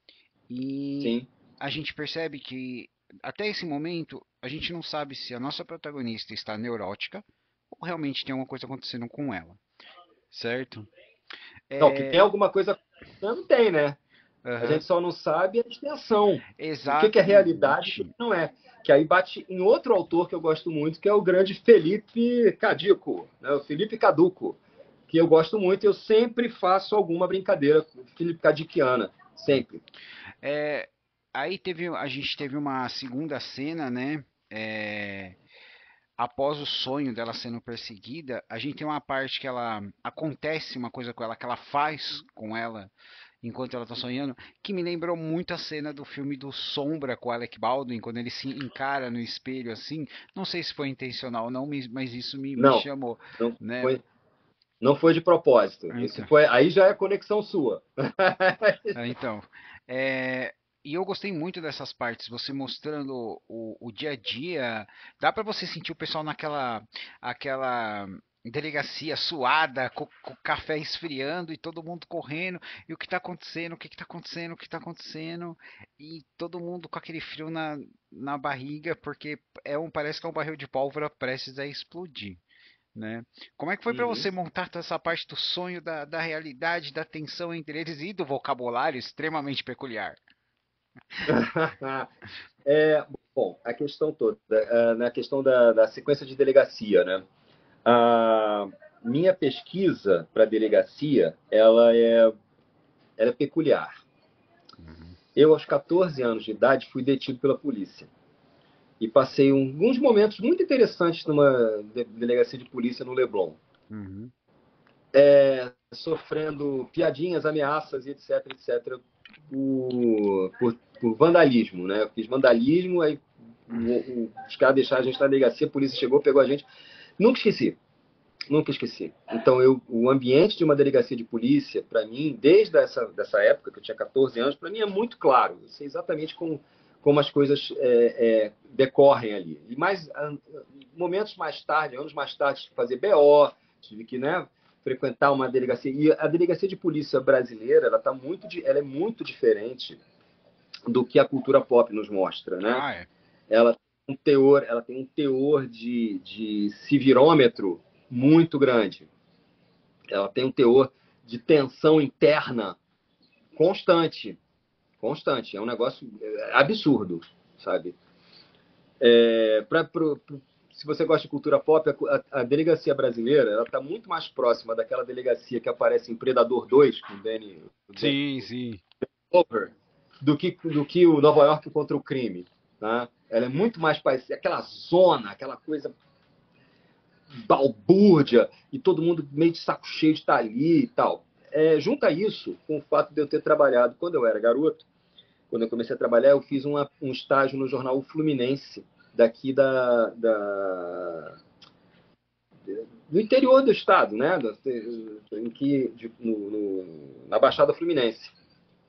E Sim. a gente percebe que até esse momento a gente não sabe se a nossa protagonista está neurótica ou realmente tem alguma coisa acontecendo com ela, certo? Não, que tem É, alguma coisa acontecendo, tem, né? A aham, gente só não sabe a extensão. O que é realidade e o que exatamente. não é. Que aí bate em outro autor que eu gosto muito, que é o grande Felipe Cadico, né? O Felipe Caduco, que eu gosto muito e eu sempre faço alguma brincadeira com Felipe Cadiquiana. Sempre. É, a gente teve uma segunda cena, né? É, após o sonho dela sendo perseguida, a gente tem uma parte que ela acontece uma coisa com ela, que ela faz com ela enquanto ela tá sonhando, que me lembrou muito a cena do filme do Sombra com o Alec Baldwin, quando ele se encara no espelho assim. Não sei se foi intencional ou não, mas isso me Não, chamou, não né? foi, não foi de propósito. Isso Então, foi, aí já é conexão sua. então, é, e eu gostei muito dessas partes, você mostrando o dia a dia. Dá pra você sentir o pessoal naquela, aquela delegacia suada, com o café esfriando e todo mundo correndo. E o que tá acontecendo? O que que tá acontecendo? O que tá acontecendo? E todo mundo com aquele frio na barriga, porque parece que é um barril de pólvora prestes a explodir. Né? Como é que foi para Uhum. você montar toda essa parte do sonho, da realidade, da tensão entre eles e do vocabulário extremamente peculiar? É, bom, a questão toda, na questão da sequência de delegacia, né? A minha pesquisa para delegacia, ela é peculiar. Uhum, Eu, aos 14 anos de idade, fui detido pela polícia. E passei alguns momentos muito interessantes numa delegacia de polícia no Leblon. uhum, Sofrendo piadinhas, ameaças e etc, etc, por vandalismo, né? Eu fiz vandalismo, aí os caras deixaram a gente na delegacia, a polícia chegou, pegou a gente. Nunca esqueci, nunca esqueci. Então, o ambiente de uma delegacia de polícia, para mim, desde dessa época, que eu tinha 14 anos, para mim é muito claro. Eu sei exatamente como as coisas decorrem ali. E momentos mais tarde, anos mais tarde, fazer BO, tive que, né, frequentar uma delegacia. E a delegacia de polícia brasileira, ela é muito diferente do que a cultura pop nos mostra, né? ah, é. Ela tem um teor de civirômetro muito grande. Ela tem um teor de tensão interna constante, constante. É um negócio absurdo, sabe? Se você gosta de cultura pop, a delegacia brasileira ela está muito mais próxima daquela delegacia que aparece em Predador 2, com o Danny Sim, sim. Glover, do que o Nova York contra o crime. Né? Ela é muito mais parecida, aquela zona, aquela coisa balbúrdia, e todo mundo meio de saco cheio de estar ali e tal. Junta isso com o fato de eu ter trabalhado quando eu era garoto. Quando eu comecei a trabalhar, eu fiz um estágio no jornal o Fluminense, daqui do interior do estado, né? Em que, na Baixada Fluminense.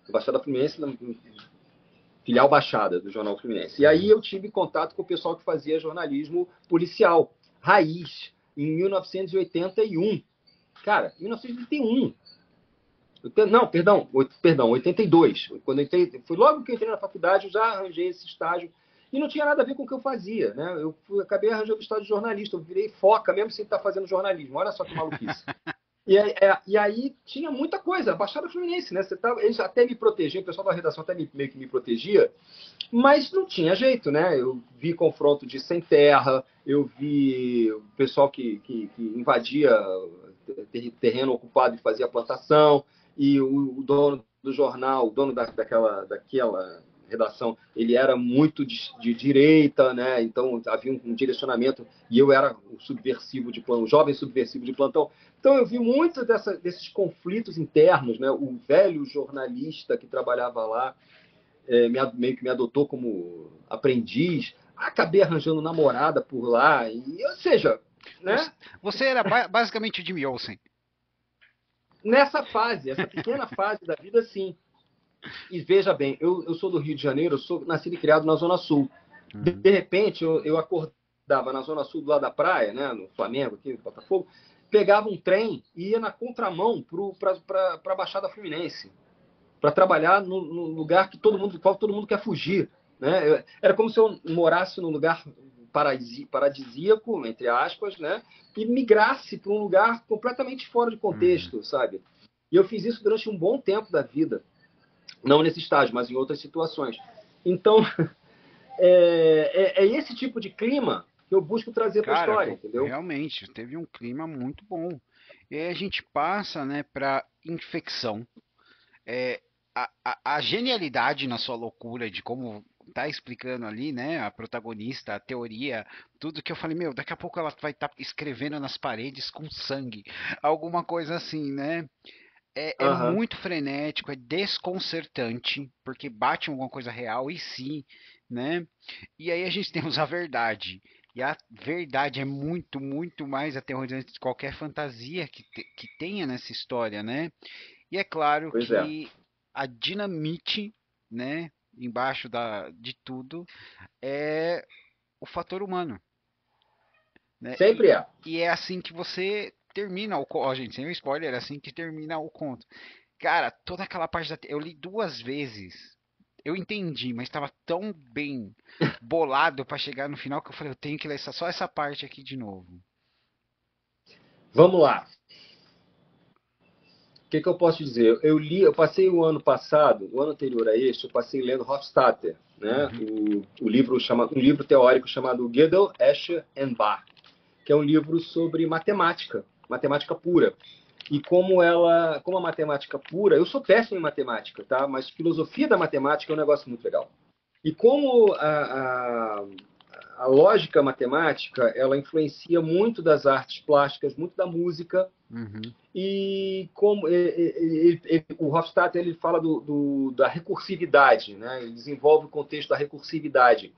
Baixada Fluminense, na filial Baixada do Jornal Fluminense. E aí Uhum. eu tive contato com o pessoal que fazia jornalismo policial, raiz, em 1981. Cara, 1981. Não, perdão, 82. Foi logo que eu entrei na faculdade, eu já arranjei esse estágio. E não tinha nada a ver com o que eu fazia, né? Acabei arranjando o estágio de jornalista, eu virei foca mesmo sem estar fazendo jornalismo. Olha só que maluquice. E aí tinha muita coisa, Baixada Fluminense, né? Eles até me protegiam, o pessoal da redação até meio que me protegia, mas não tinha jeito, né? Eu vi confronto de sem terra, eu vi o pessoal que invadia terreno ocupado e fazia plantação, e o dono do jornal, o dono daquela redação, ele era muito de direita, né? Então havia um direcionamento, e eu era o subversivo de plantão, o jovem subversivo de plantão. Então eu vi muito desses conflitos internos, né? O velho jornalista que trabalhava lá, meio que me adotou como aprendiz, acabei arranjando namorada por lá, ou seja, Você, né? você era basicamente o Jimmy Olsen. Nessa fase, essa pequena fase da vida, sim. E veja bem, eu sou do Rio de Janeiro, eu sou nascido e criado na Zona Sul. De Uhum. repente, eu acordava na Zona Sul do lado da praia, né, no Flamengo, aqui no Botafogo, pegava um trem e ia na contramão para a Baixada Fluminense, para trabalhar no lugar qual todo mundo quer fugir. Né? Era como se eu morasse num lugar paradisíaco, entre aspas, né? E migrasse para um lugar completamente fora de Uhum. contexto, sabe? E eu fiz isso durante um bom tempo da vida. Não nesse estágio, mas em outras situações. Então, é esse tipo de clima que eu busco trazer para a Cara, história, entendeu? realmente teve um clima muito bom. E aí a gente passa, né, para infecção. É, a genialidade na sua loucura de como tá explicando ali, né, a protagonista, a teoria, tudo que eu falei, meu, daqui a pouco ela vai estar escrevendo nas paredes com sangue, alguma coisa assim, né? É Aham, muito frenético, é desconcertante, porque bate em alguma coisa real e sim, né? E aí a gente temos a verdade. E a verdade é muito, muito mais aterrorizante de qualquer fantasia que tenha nessa história, né? E é claro pois é. que a dinamite, né, de tudo, é o fator humano, né? Sempre é. E é assim que você termina o conto. Ó, gente, sem o spoiler, é assim que termina o conto. Cara, toda aquela parte eu li duas vezes. Eu entendi, mas estava tão bem bolado para chegar no final que eu falei, eu tenho que ler só essa parte aqui de novo. Vamos lá. O que eu posso dizer? Eu passei o ano passado, o ano anterior a este, eu passei lendo Hofstadter, né? Uhum, Um livro teórico chamado Gödel, Escher and Bach, que é um livro sobre matemática, matemática pura. E como a matemática pura, eu sou péssimo em matemática, tá? Mas filosofia da matemática é um negócio muito legal. E como a lógica matemática, ela influencia muito das artes plásticas, muito da música, uhum, e como o Hofstadter ele fala da recursividade, né? Ele desenvolve o contexto da recursividade.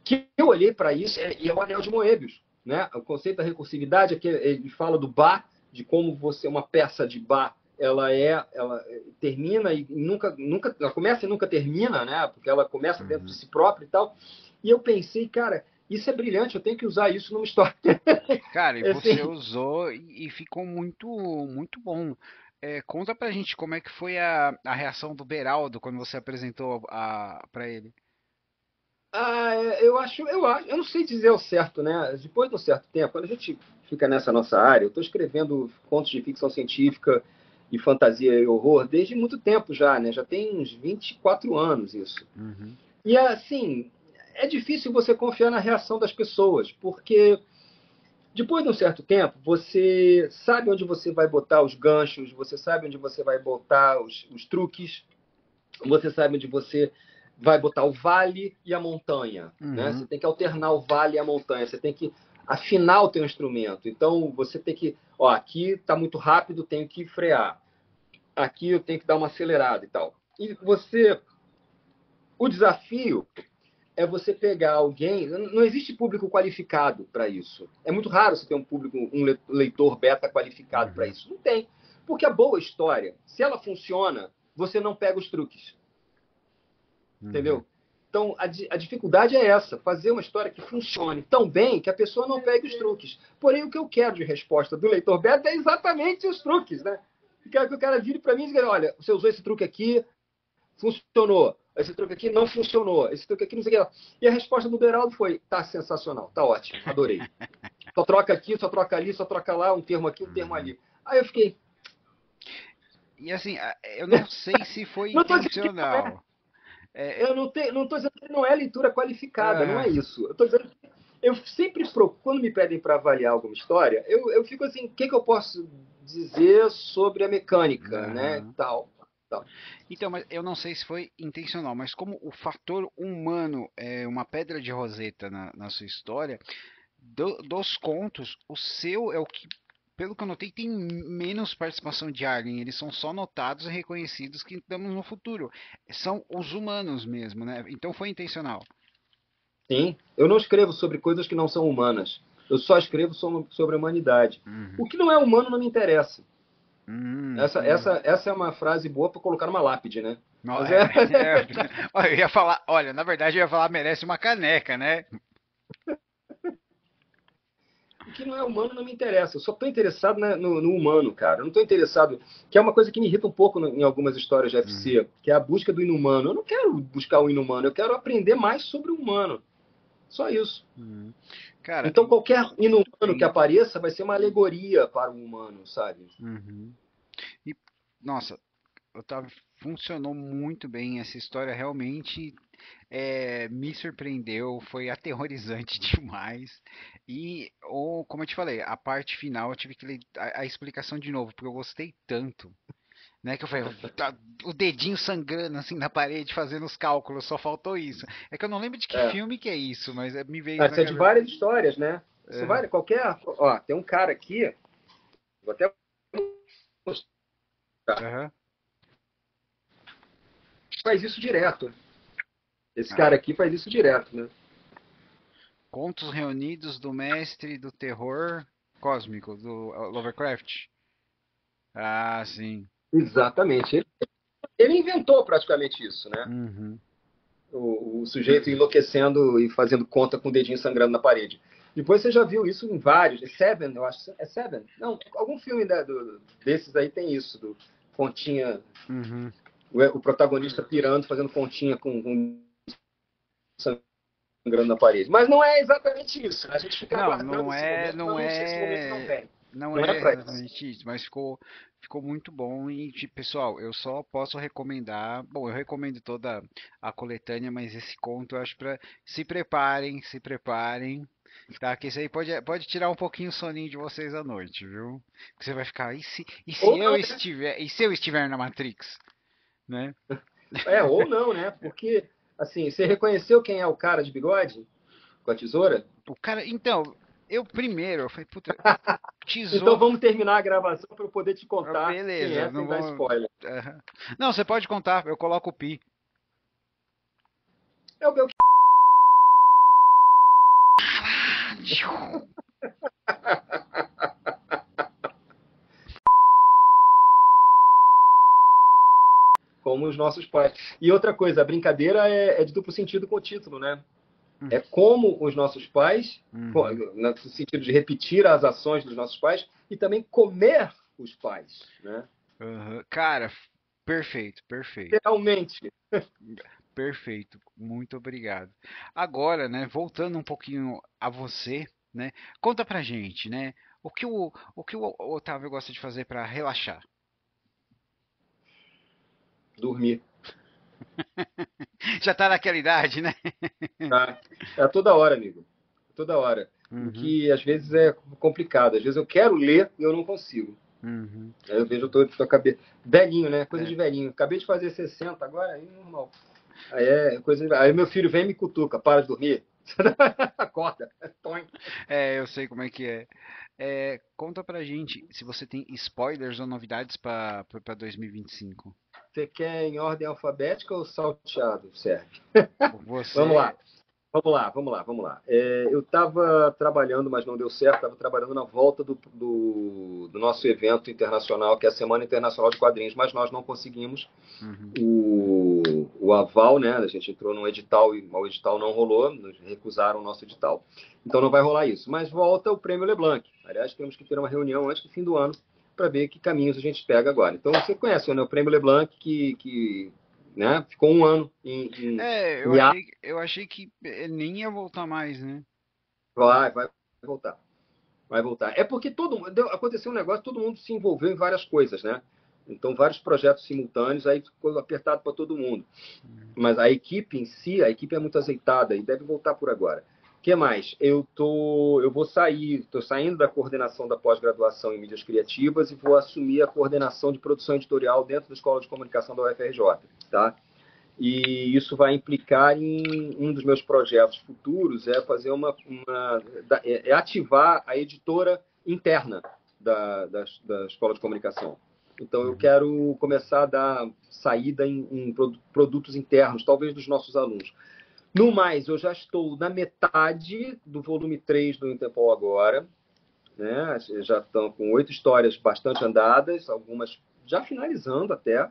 Que eu olhei para isso e é o Anel de Moebius, né? O conceito da recursividade é que ele fala do Bach, de como uma peça de Bach ela termina e nunca ela começa e nunca termina, né? Porque ela começa dentro de uhum. si própria e tal. E eu pensei, cara, isso é brilhante, eu tenho que usar isso numa história. Cara, e você Assim, usou e ficou muito, muito bom. Conta pra gente como é que foi a reação do Beraldo quando você apresentou pra ele. eu não sei dizer o certo, né? Depois de um certo tempo, quando a gente fica nessa nossa área, eu estou escrevendo contos de ficção científica e fantasia e horror desde muito tempo já, né? Já tem uns 24 anos isso. Uhum, E assim, é difícil você confiar na reação das pessoas, porque depois de um certo tempo, você sabe onde você vai botar os ganchos, você sabe onde você vai botar os truques, você sabe onde você vai botar o vale e a montanha, né? Você uhum, tem que alternar o vale e a montanha, você tem que afinar o teu instrumento. Então você tem que, ó, aqui está muito rápido, tenho que frear. Aqui eu tenho que dar uma acelerada e tal. O desafio é você pegar alguém. Não existe público qualificado para isso. É muito raro você ter um leitor beta qualificado para uhum, isso. Não tem. Porque a boa história, se ela funciona, você não pega os truques. uhum. Entendeu? Então, a dificuldade é essa, fazer uma história que funcione tão bem que a pessoa não pegue os truques. Porém, o que eu quero de resposta do leitor beta é exatamente os truques, né? Eu quero que o cara vire para mim e diga, olha, você usou esse truque aqui, funcionou. Esse truque aqui não funcionou. Esse truque aqui não sei o que lá. E a resposta do Beraldo foi, tá sensacional, tá ótimo, adorei. Só troca aqui, só troca ali, só troca lá, um termo aqui, um termo Uhum. ali. Aí eu fiquei, E assim, eu não sei se foi não estou dizendo que não é, intencional. É, não estou dizendo que não é leitura qualificada, não aham, é isso. Eu estou dizendo que eu sempre procuro, quando me pedem para avaliar alguma história, eu fico assim, o que eu posso dizer sobre a mecânica, né, aham. tal, tal. Então, mas eu não sei se foi intencional, mas como o fator humano é uma pedra de roseta na sua história, dos contos, o seu é o que, pelo que eu notei, tem menos participação de Alien. Eles são só notados e reconhecidos que estamos no futuro. São os humanos mesmo, né? Então foi intencional. Sim, eu não escrevo sobre coisas que não são humanas. Eu só escrevo sobre a humanidade. Uhum. O que não é humano não me interessa. Entendi. Essa é uma frase boa para colocar numa lápide, né? Não, Mas é, Olha, eu ia falar, olha, na verdade eu ia falar merece uma caneca, né? o que não é humano não me interessa. Eu só estou interessado no humano, cara. Eu não estou interessado. Que é uma coisa que me irrita um pouco em algumas histórias de Uhum, FC, que é a busca do inumano. Eu não quero buscar o inumano, eu quero aprender mais sobre o humano. Só isso. uhum. Cara, Então qualquer inumano que sim. apareça vai ser uma alegoria para o humano, sabe? Uhum. E, nossa, Otávio, funcionou muito bem essa história, realmente me surpreendeu, foi aterrorizante demais. E, como eu te falei, a parte final eu tive que ler a explicação de novo, porque eu gostei tanto, né? Que eu falei, o dedinho sangrando assim na parede, fazendo os cálculos, só faltou isso. É que eu não lembro de que É. filme que é isso, mas me veio na Isso é de cabeça. várias histórias, né? Isso Aham, vale qualquer. Ó, tem um cara aqui, vou até mostrar, aham. faz isso direto. Esse Ah, cara aqui faz isso direto, né? Contos Reunidos do Mestre do Terror Cósmico, do Lovecraft. Ah, sim. Exatamente. Ele inventou praticamente isso, né? Uhum. O sujeito enlouquecendo e fazendo conta com o dedinho sangrando na parede. Depois você já viu isso em vários. Seven, eu acho. É Seven? Não, algum filme desses aí tem isso, do continha, Uhum. o protagonista pirando, fazendo continha com sangrando na parede. Mas não é exatamente isso. A gente fica Não, aguardando esse momento, mas não, esse momento não vem. não Não é é pra isso. exatamente isso, mas ficou muito bom e, pessoal, eu só posso recomendar, bom, eu recomendo toda a coletânea, mas esse conto eu acho para se preparem, tá? Que isso aí pode tirar um pouquinho o soninho de vocês à noite, viu? Que você vai ficar, e se Ou eu não, estiver, e se eu estiver na Matrix, né? ou não, né? Porque, assim, você reconheceu quem é o cara de bigode com a tesoura? O cara, então, eu falei, puta, Então tesouro. vamos terminar a gravação para eu poder te Ah, contar quem beleza, é não sem dar vou. spoiler. Aham. Não, você pode contar, eu coloco o pi. É o meu. Como os nossos pais. E outra coisa, a brincadeira é de duplo sentido com o título, né? É como os nossos pais, Uhum, no sentido de repetir as ações dos nossos pais, e também comer os pais, né? uhum. Cara, perfeito, perfeito, Literalmente. perfeito. Muito obrigado. Agora, né, voltando um pouquinho a você, né, conta pra gente, né, o que o Otávio gosta de fazer pra relaxar? Dormir. Já tá naquela idade, né? Tá? É toda hora, amigo. Toda hora. O Uhum, que às vezes é complicado. Às vezes eu quero ler e eu não consigo. uhum. Aí eu vejo, eu tô cabeça. Velhinho, né? Coisa É, de velhinho. Acabei de fazer 60 agora, aí normal. Aí é coisa de... Aí meu filho vem e me cutuca, para de dormir. Acorda. Toim. eu sei como é que é. Conta pra gente se você tem spoilers ou novidades pra 2025. Você quer em ordem alfabética ou salteado, serve? Vamos lá. Você. Vamos lá. Eu estava trabalhando, mas não deu certo. Estava trabalhando na volta do nosso evento internacional, que é a Semana Internacional de Quadrinhos, mas nós não conseguimos Uhum, o aval, né? A gente entrou num edital e o edital não rolou, nos recusaram o nosso edital. Então não vai rolar isso. Mas volta o Prêmio Leblanc. Aliás, temos que ter uma reunião antes do fim do ano para ver que caminhos a gente pega agora. Então você conhece, né, o Prêmio Leblanc que né, ficou um ano eu em achei, eu achei que ele nem ia voltar mais, né? vai voltar. Vai voltar. É porque aconteceu um negócio, todo mundo se envolveu em várias coisas, né? Então, vários projetos simultâneos, aí ficou apertado para todo mundo. Uhum, Mas a equipe em si, a equipe é muito azeitada e deve voltar por agora. O que mais? Eu vou sair, estou saindo da coordenação da pós-graduação em mídias criativas e vou assumir a coordenação de produção editorial dentro da Escola de Comunicação da UFRJ, tá? E isso vai implicar em um dos meus projetos futuros é fazer é ativar a editora interna da Escola de Comunicação. Então eu uhum, quero começar a dar saída em produtos internos, talvez dos nossos alunos. No mais, eu já estou na metade do volume 3 do Interpol agora, né? Já estão com 8 histórias bastante andadas, algumas já finalizando até,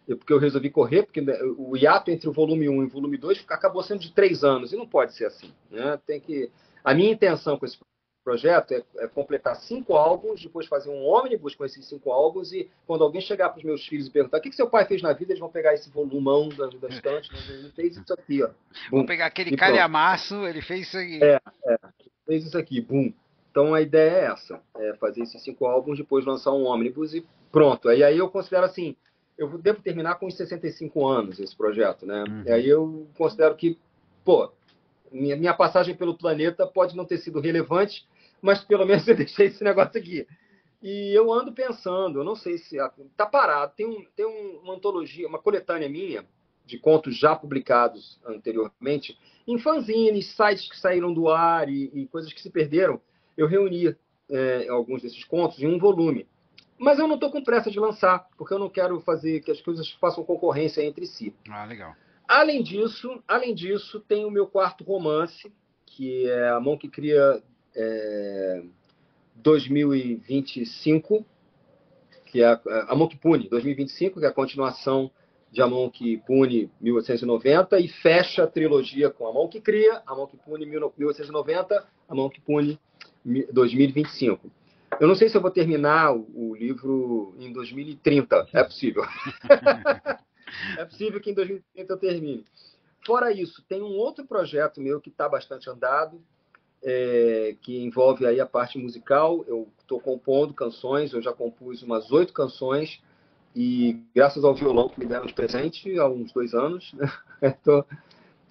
porque eu resolvi correr, porque o hiato entre o volume 1 e o volume 2 acabou sendo de 3 anos, e não pode ser assim. Né? A minha intenção com esse projeto é completar 5 álbuns, depois fazer um ônibus com esses 5 álbuns, e quando alguém chegar para os meus filhos e perguntar o que seu pai fez na vida, eles vão pegar esse volumão da estante, né? Ele fez isso aqui, ó. vou Bum. pegar aquele E pronto. calhamaço, ele fez isso aqui. É, fez isso aqui, bum. Então a ideia é essa, é fazer esses 5 álbuns, depois lançar um ônibus e pronto. Aí eu considero assim, eu devo terminar com uns 65 anos esse projeto, né? E Uhum. aí eu considero que, pô, minha passagem pelo planeta pode não ter sido relevante, mas pelo menos eu deixei esse negócio aqui. E eu ando pensando, eu não sei se tá parado, uma antologia, uma coletânea minha de contos já publicados anteriormente, em fanzines, sites que saíram do ar e coisas que se perderam. Eu reuni alguns desses contos em um volume. Mas eu não estou com pressa de lançar, porque eu não quero fazer que as coisas façam concorrência entre si. Ah, legal. Além disso, tem o meu quarto romance, que é A Mão que Cria 2025, que é a Mão que Pune 2025, que é a continuação de A Mão que Pune, 1890, e fecha a trilogia com A Mão que Cria, A Mão que Pune, 1890, A Mão que Pune, 2025. Eu não sei se eu vou terminar o livro em 2030. É possível. É possível que em 2030 eu termine. Fora isso, tem um outro projeto meu que está bastante andado, que envolve aí a parte musical. Eu estou compondo canções, eu já compus umas 8 canções, e graças ao violão que me deram de presente há uns 2 anos, né?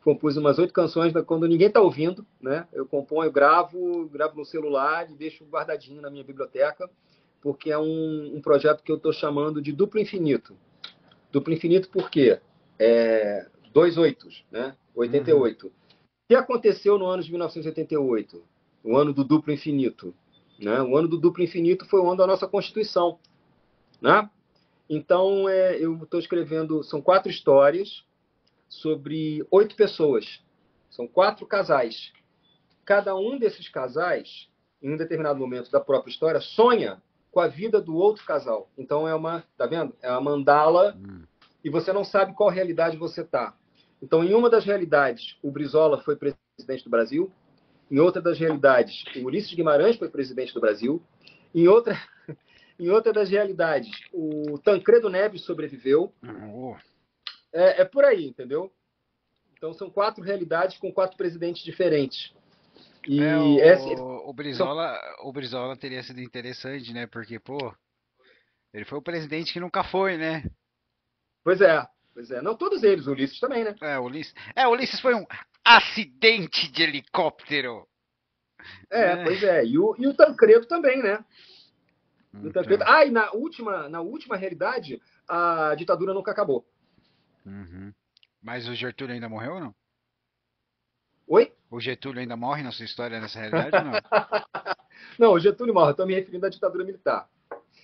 Compus umas 8 canções quando ninguém está ouvindo, né? Eu componho, gravo no celular e deixo guardadinho na minha biblioteca, porque é um projeto que eu estou chamando de Duplo Infinito. Duplo Infinito por quê? 2 oitos, né? 88. O que aconteceu no ano de 1988? O ano do duplo infinito, né? O ano do duplo infinito foi o ano da nossa Constituição, né? Então, eu estou escrevendo, são 4 histórias sobre 8 pessoas. São 4 casais. Cada um desses casais, em um determinado momento da própria história, sonha com a vida do outro casal. Então, tá vendo? É uma mandala, e você não sabe qual realidade você está. Então, em uma das realidades, o Brizola foi presidente do Brasil. Em outra das realidades, o Ulisses Guimarães foi presidente do Brasil. Em outra das realidades, o Tancredo Neves sobreviveu. É por aí, entendeu? Então, são 4 realidades com 4 presidentes diferentes. E o Brizola teria sido interessante, né? Porque, pô, ele foi o presidente que nunca foi, né? Pois é. Não todos eles, o Ulisses também, né? O Ulisses foi um acidente de helicóptero. Pois é. E o Tancredo também, né? Então. O Tancredo... e na última realidade, a ditadura nunca acabou. Mas o Getúlio ainda morreu ou não? Oi? O Getúlio ainda morre na sua história, nessa realidade ou não? Não, o Getúlio morre. Eu estou me referindo à ditadura militar.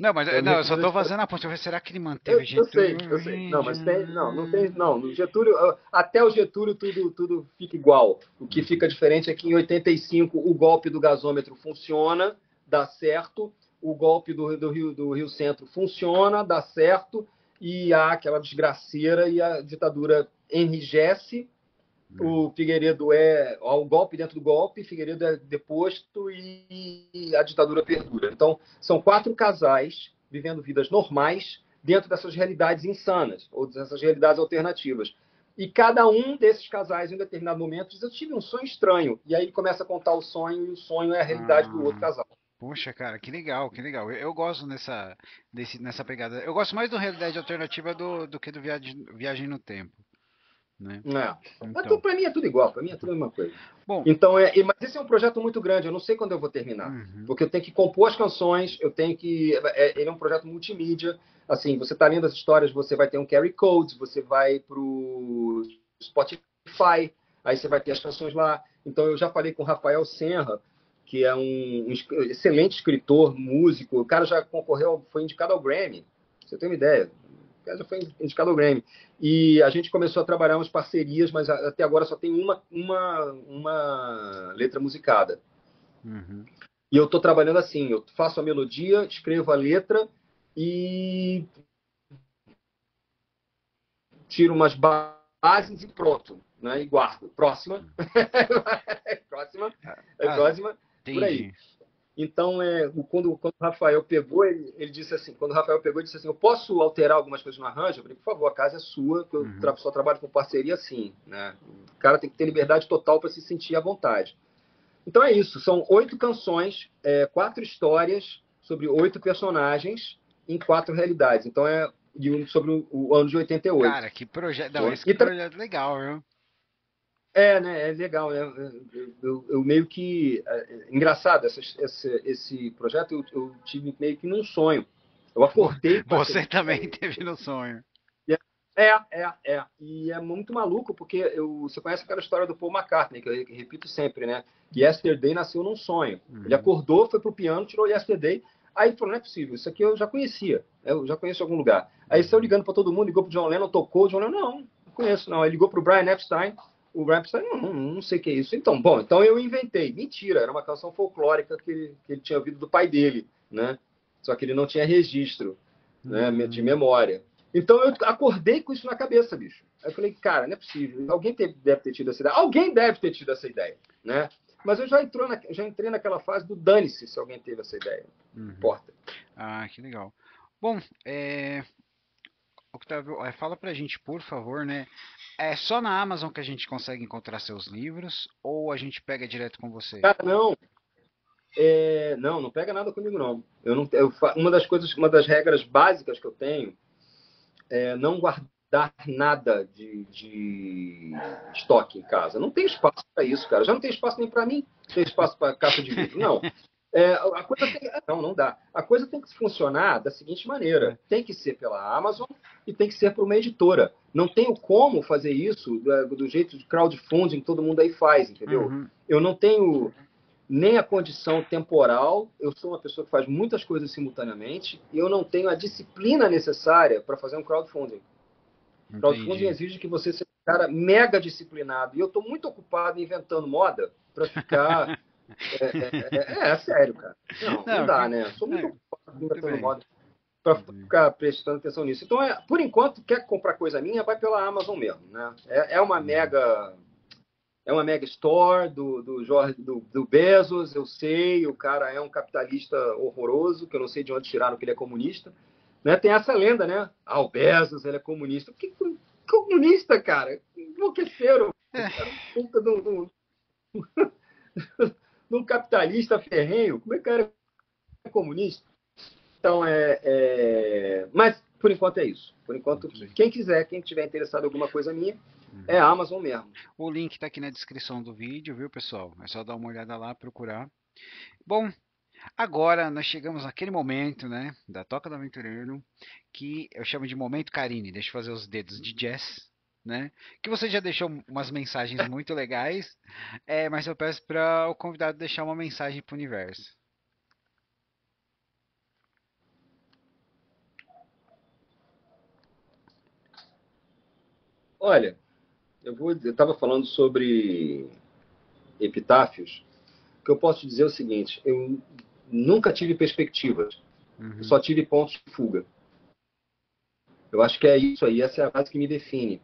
Não, mas eu só tô fazendo a ponte. Será que ele manteve Getúlio? Eu sei. Não, mas não tem. Não, no Getúlio, até o Getúlio tudo fica igual. O que fica diferente é que em 85 o golpe do gasômetro funciona, dá certo. O golpe do Rio Centro funciona, dá certo. E há aquela desgraceira e a ditadura enrijece. O Figueiredo há um golpe dentro do golpe, Figueiredo é deposto e a ditadura perdura. Então, são 4 casais vivendo vidas normais dentro dessas realidades insanas, ou dessas realidades alternativas. E cada um desses casais, em um determinado momento, diz: eu tive um sonho estranho. E aí ele começa a contar o sonho, e o sonho é a realidade do outro casal. Poxa, cara, que legal, que legal. Eu gosto nessa pegada. Eu gosto mais do realidade alternativa do que do viagem no tempo. Né? Então, para mim é tudo igual, para mim é tudo a mesma coisa. Bom, então, mas esse é um projeto muito grande, eu não sei quando eu vou terminar, porque eu tenho que compor as canções, ele é um projeto multimídia, assim, você está lendo as histórias, você vai ter um QR Code, você vai pro Spotify, aí você vai ter as canções lá. Então, eu já falei com o Rafael Senra, que é um excelente escritor, músico, o cara já concorreu, foi indicado ao Grammy, você tem uma ideia. O cara já foi indicado ao Grammy. E a gente começou a trabalhar umas parcerias, mas até agora só tem uma letra musicada. E eu estou trabalhando assim, eu faço a melodia, escrevo a letra e tiro umas bases e pronto, né? E guardo. Próxima. próxima. Por aí. Então, quando o Rafael pegou, ele disse assim, eu posso alterar algumas coisas no arranjo? Eu falei, por favor, a casa é sua, que eu só trabalho com parceria assim, né? O cara tem que ter liberdade total para se sentir à vontade. Então é isso, são 8 canções, 4 histórias sobre 8 personagens em 4 realidades. Então sobre o ano de 88. Cara, que projeto, projeto legal, viu? Né? É legal, né? Eu meio que... engraçado, esse projeto eu tive meio que num sonho. Eu acordei... Você também teve no sonho. E é muito maluco, porque você conhece aquela história do Paul McCartney, que eu repito sempre, né? Yesterday nasceu num sonho. Ele acordou, foi pro piano, tirou Yesterday, aí ele falou, não é possível, isso aqui eu já conhecia, eu já conheço em algum lugar. Aí saiu ligando para todo mundo, ligou pro John Lennon, tocou, o John Lennon, não conheço não. Aí ligou pro Brian Epstein, o Brian Epstein, não sei o que é isso. Então eu inventei. Mentira, era uma canção folclórica que ele tinha ouvido do pai dele, né? Só que ele não tinha registro, né, de memória. Então eu acordei com isso na cabeça, bicho. Aí eu falei, cara, não é possível. Deve ter tido essa ideia. Alguém deve ter tido essa ideia, né? Mas eu já entrei naquela fase do dane-se se alguém teve essa ideia. Não Uhum. importa. Ah, que legal. Bom, Octavio, fala pra gente, por favor, né? É só na Amazon que a gente consegue encontrar seus livros ou a gente pega direto com você? Cara, não, não pega nada comigo, não. Eu não uma das regras básicas que eu tenho é não guardar nada de estoque em casa. Não tem espaço para isso, cara. Já não tem espaço nem para mim, não tem espaço para caixa de vidro. Não. A coisa tem. Não dá. A coisa tem que funcionar da seguinte maneira: É. tem que ser pela Amazon e tem que ser por uma editora. Não tenho como fazer isso do jeito de crowdfunding que todo mundo aí faz, entendeu? Uhum. Eu não tenho nem a condição temporal, eu sou uma pessoa que faz muitas coisas simultaneamente e eu não tenho a disciplina necessária para fazer um crowdfunding. Crowdfunding Entendi. exige que você seja um cara mega disciplinado. E eu estou muito ocupado inventando moda para ficar. É sério, cara. Não Não, dá, né? Sou muito é, ocupado muito inventando bem. moda para Muito bem. ficar prestando atenção nisso. Então, por enquanto, quer comprar coisa minha, vai pela Amazon mesmo, né? Uhum. É uma mega store do Bezos, eu sei, o cara é um capitalista horroroso, que eu não sei de onde tiraram que ele é comunista. Né? Tem essa lenda, né? Ah, o Bezos, ele é comunista. Que comunista, cara? Enlouqueceram. É, Era um puta de um capitalista ferrenho. Como é que o cara é comunista? Então, mas, por enquanto, é isso. Por enquanto, muito bem. quem quiser, quem tiver interessado em alguma coisa minha, é Uhum. a Amazon mesmo. O link tá aqui na descrição do vídeo, viu, pessoal? É só dar uma olhada lá, procurar. Bom, agora nós chegamos naquele momento, né, da Toca do Aventureiro, que eu chamo de momento Karine. Deixa eu fazer os dedos de jazz, né? Que você já deixou umas mensagens muito legais, mas eu peço para o convidado deixar uma mensagem para o universo. Olha, eu estava falando sobre epitáfios, o que eu posso dizer é o seguinte: eu nunca tive perspectivas, eu Uhum, só tive pontos de fuga. Eu acho que é isso aí, essa é a base que me define.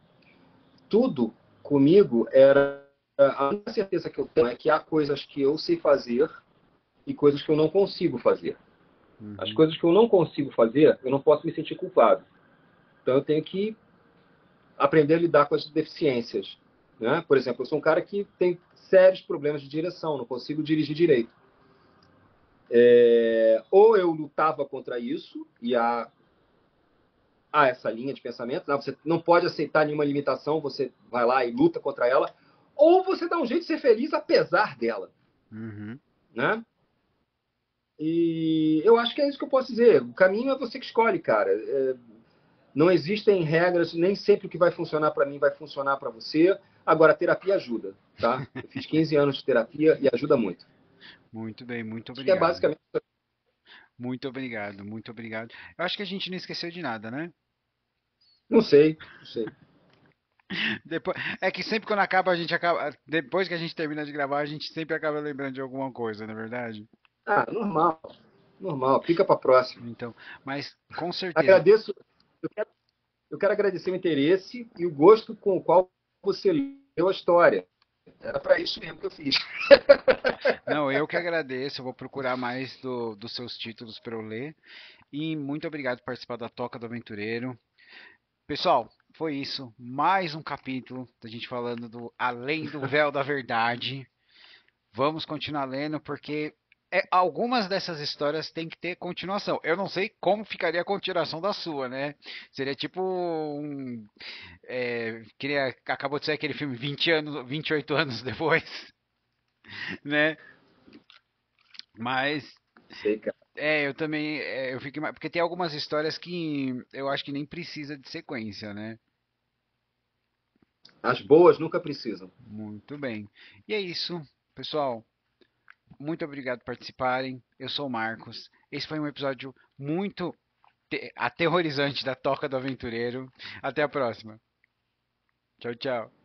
Tudo comigo era. A única certeza que eu tenho é que há coisas que eu sei fazer e coisas que eu não consigo fazer. As uhum, coisas que eu não consigo fazer, eu não posso me sentir culpado. Então eu tenho que aprender a lidar com as deficiências. Né? Por exemplo, eu sou um cara que tem sérios problemas de direção, não consigo dirigir direito. Ou eu lutava contra isso, e há essa linha de pensamento, né? Você não pode aceitar nenhuma limitação, você vai lá e luta contra ela, ou você dá um jeito de ser feliz apesar dela. uhum. Né? E eu acho que é isso que eu posso dizer. O caminho é você que escolhe, cara. Não existem regras, nem sempre o que vai funcionar para mim vai funcionar para você. Agora, a terapia ajuda, tá? Eu fiz 15 anos de terapia e ajuda muito. Muito bem, muito Acho que é obrigado. basicamente. Muito obrigado, muito obrigado. Eu acho que a gente não esqueceu de nada, né? Não sei, não sei. Depois, é que sempre quando acaba, a gente acaba. Depois que a gente termina de gravar, a gente sempre acaba lembrando de alguma coisa, não é verdade? Ah, normal, normal. Fica para próxima. Então, mas com certeza. Agradeço. Eu quero agradecer o interesse e o gosto com o qual você leu a história. Era para isso mesmo que eu fiz. Não, eu que agradeço. Eu vou procurar mais dos seus títulos para eu ler. E muito obrigado por participar da Toca do Aventureiro. Pessoal, foi isso. Mais um capítulo da gente falando do Além do Véu da Verdade. Vamos continuar lendo porque algumas dessas histórias têm que ter continuação. Eu não sei como ficaria a continuação da sua, né? Seria tipo acabou de sair aquele filme 20 anos, 28 anos depois, né? Mas Sei, cara. eu também eu fico porque tem algumas histórias que eu acho que nem precisa de sequência, né? As boas nunca precisam. Muito bem. E é isso, pessoal. Muito obrigado por participarem. Eu sou o Marcos. Esse foi um episódio muito aterrorizante da Toca do Aventureiro. Até a próxima. Tchau, tchau.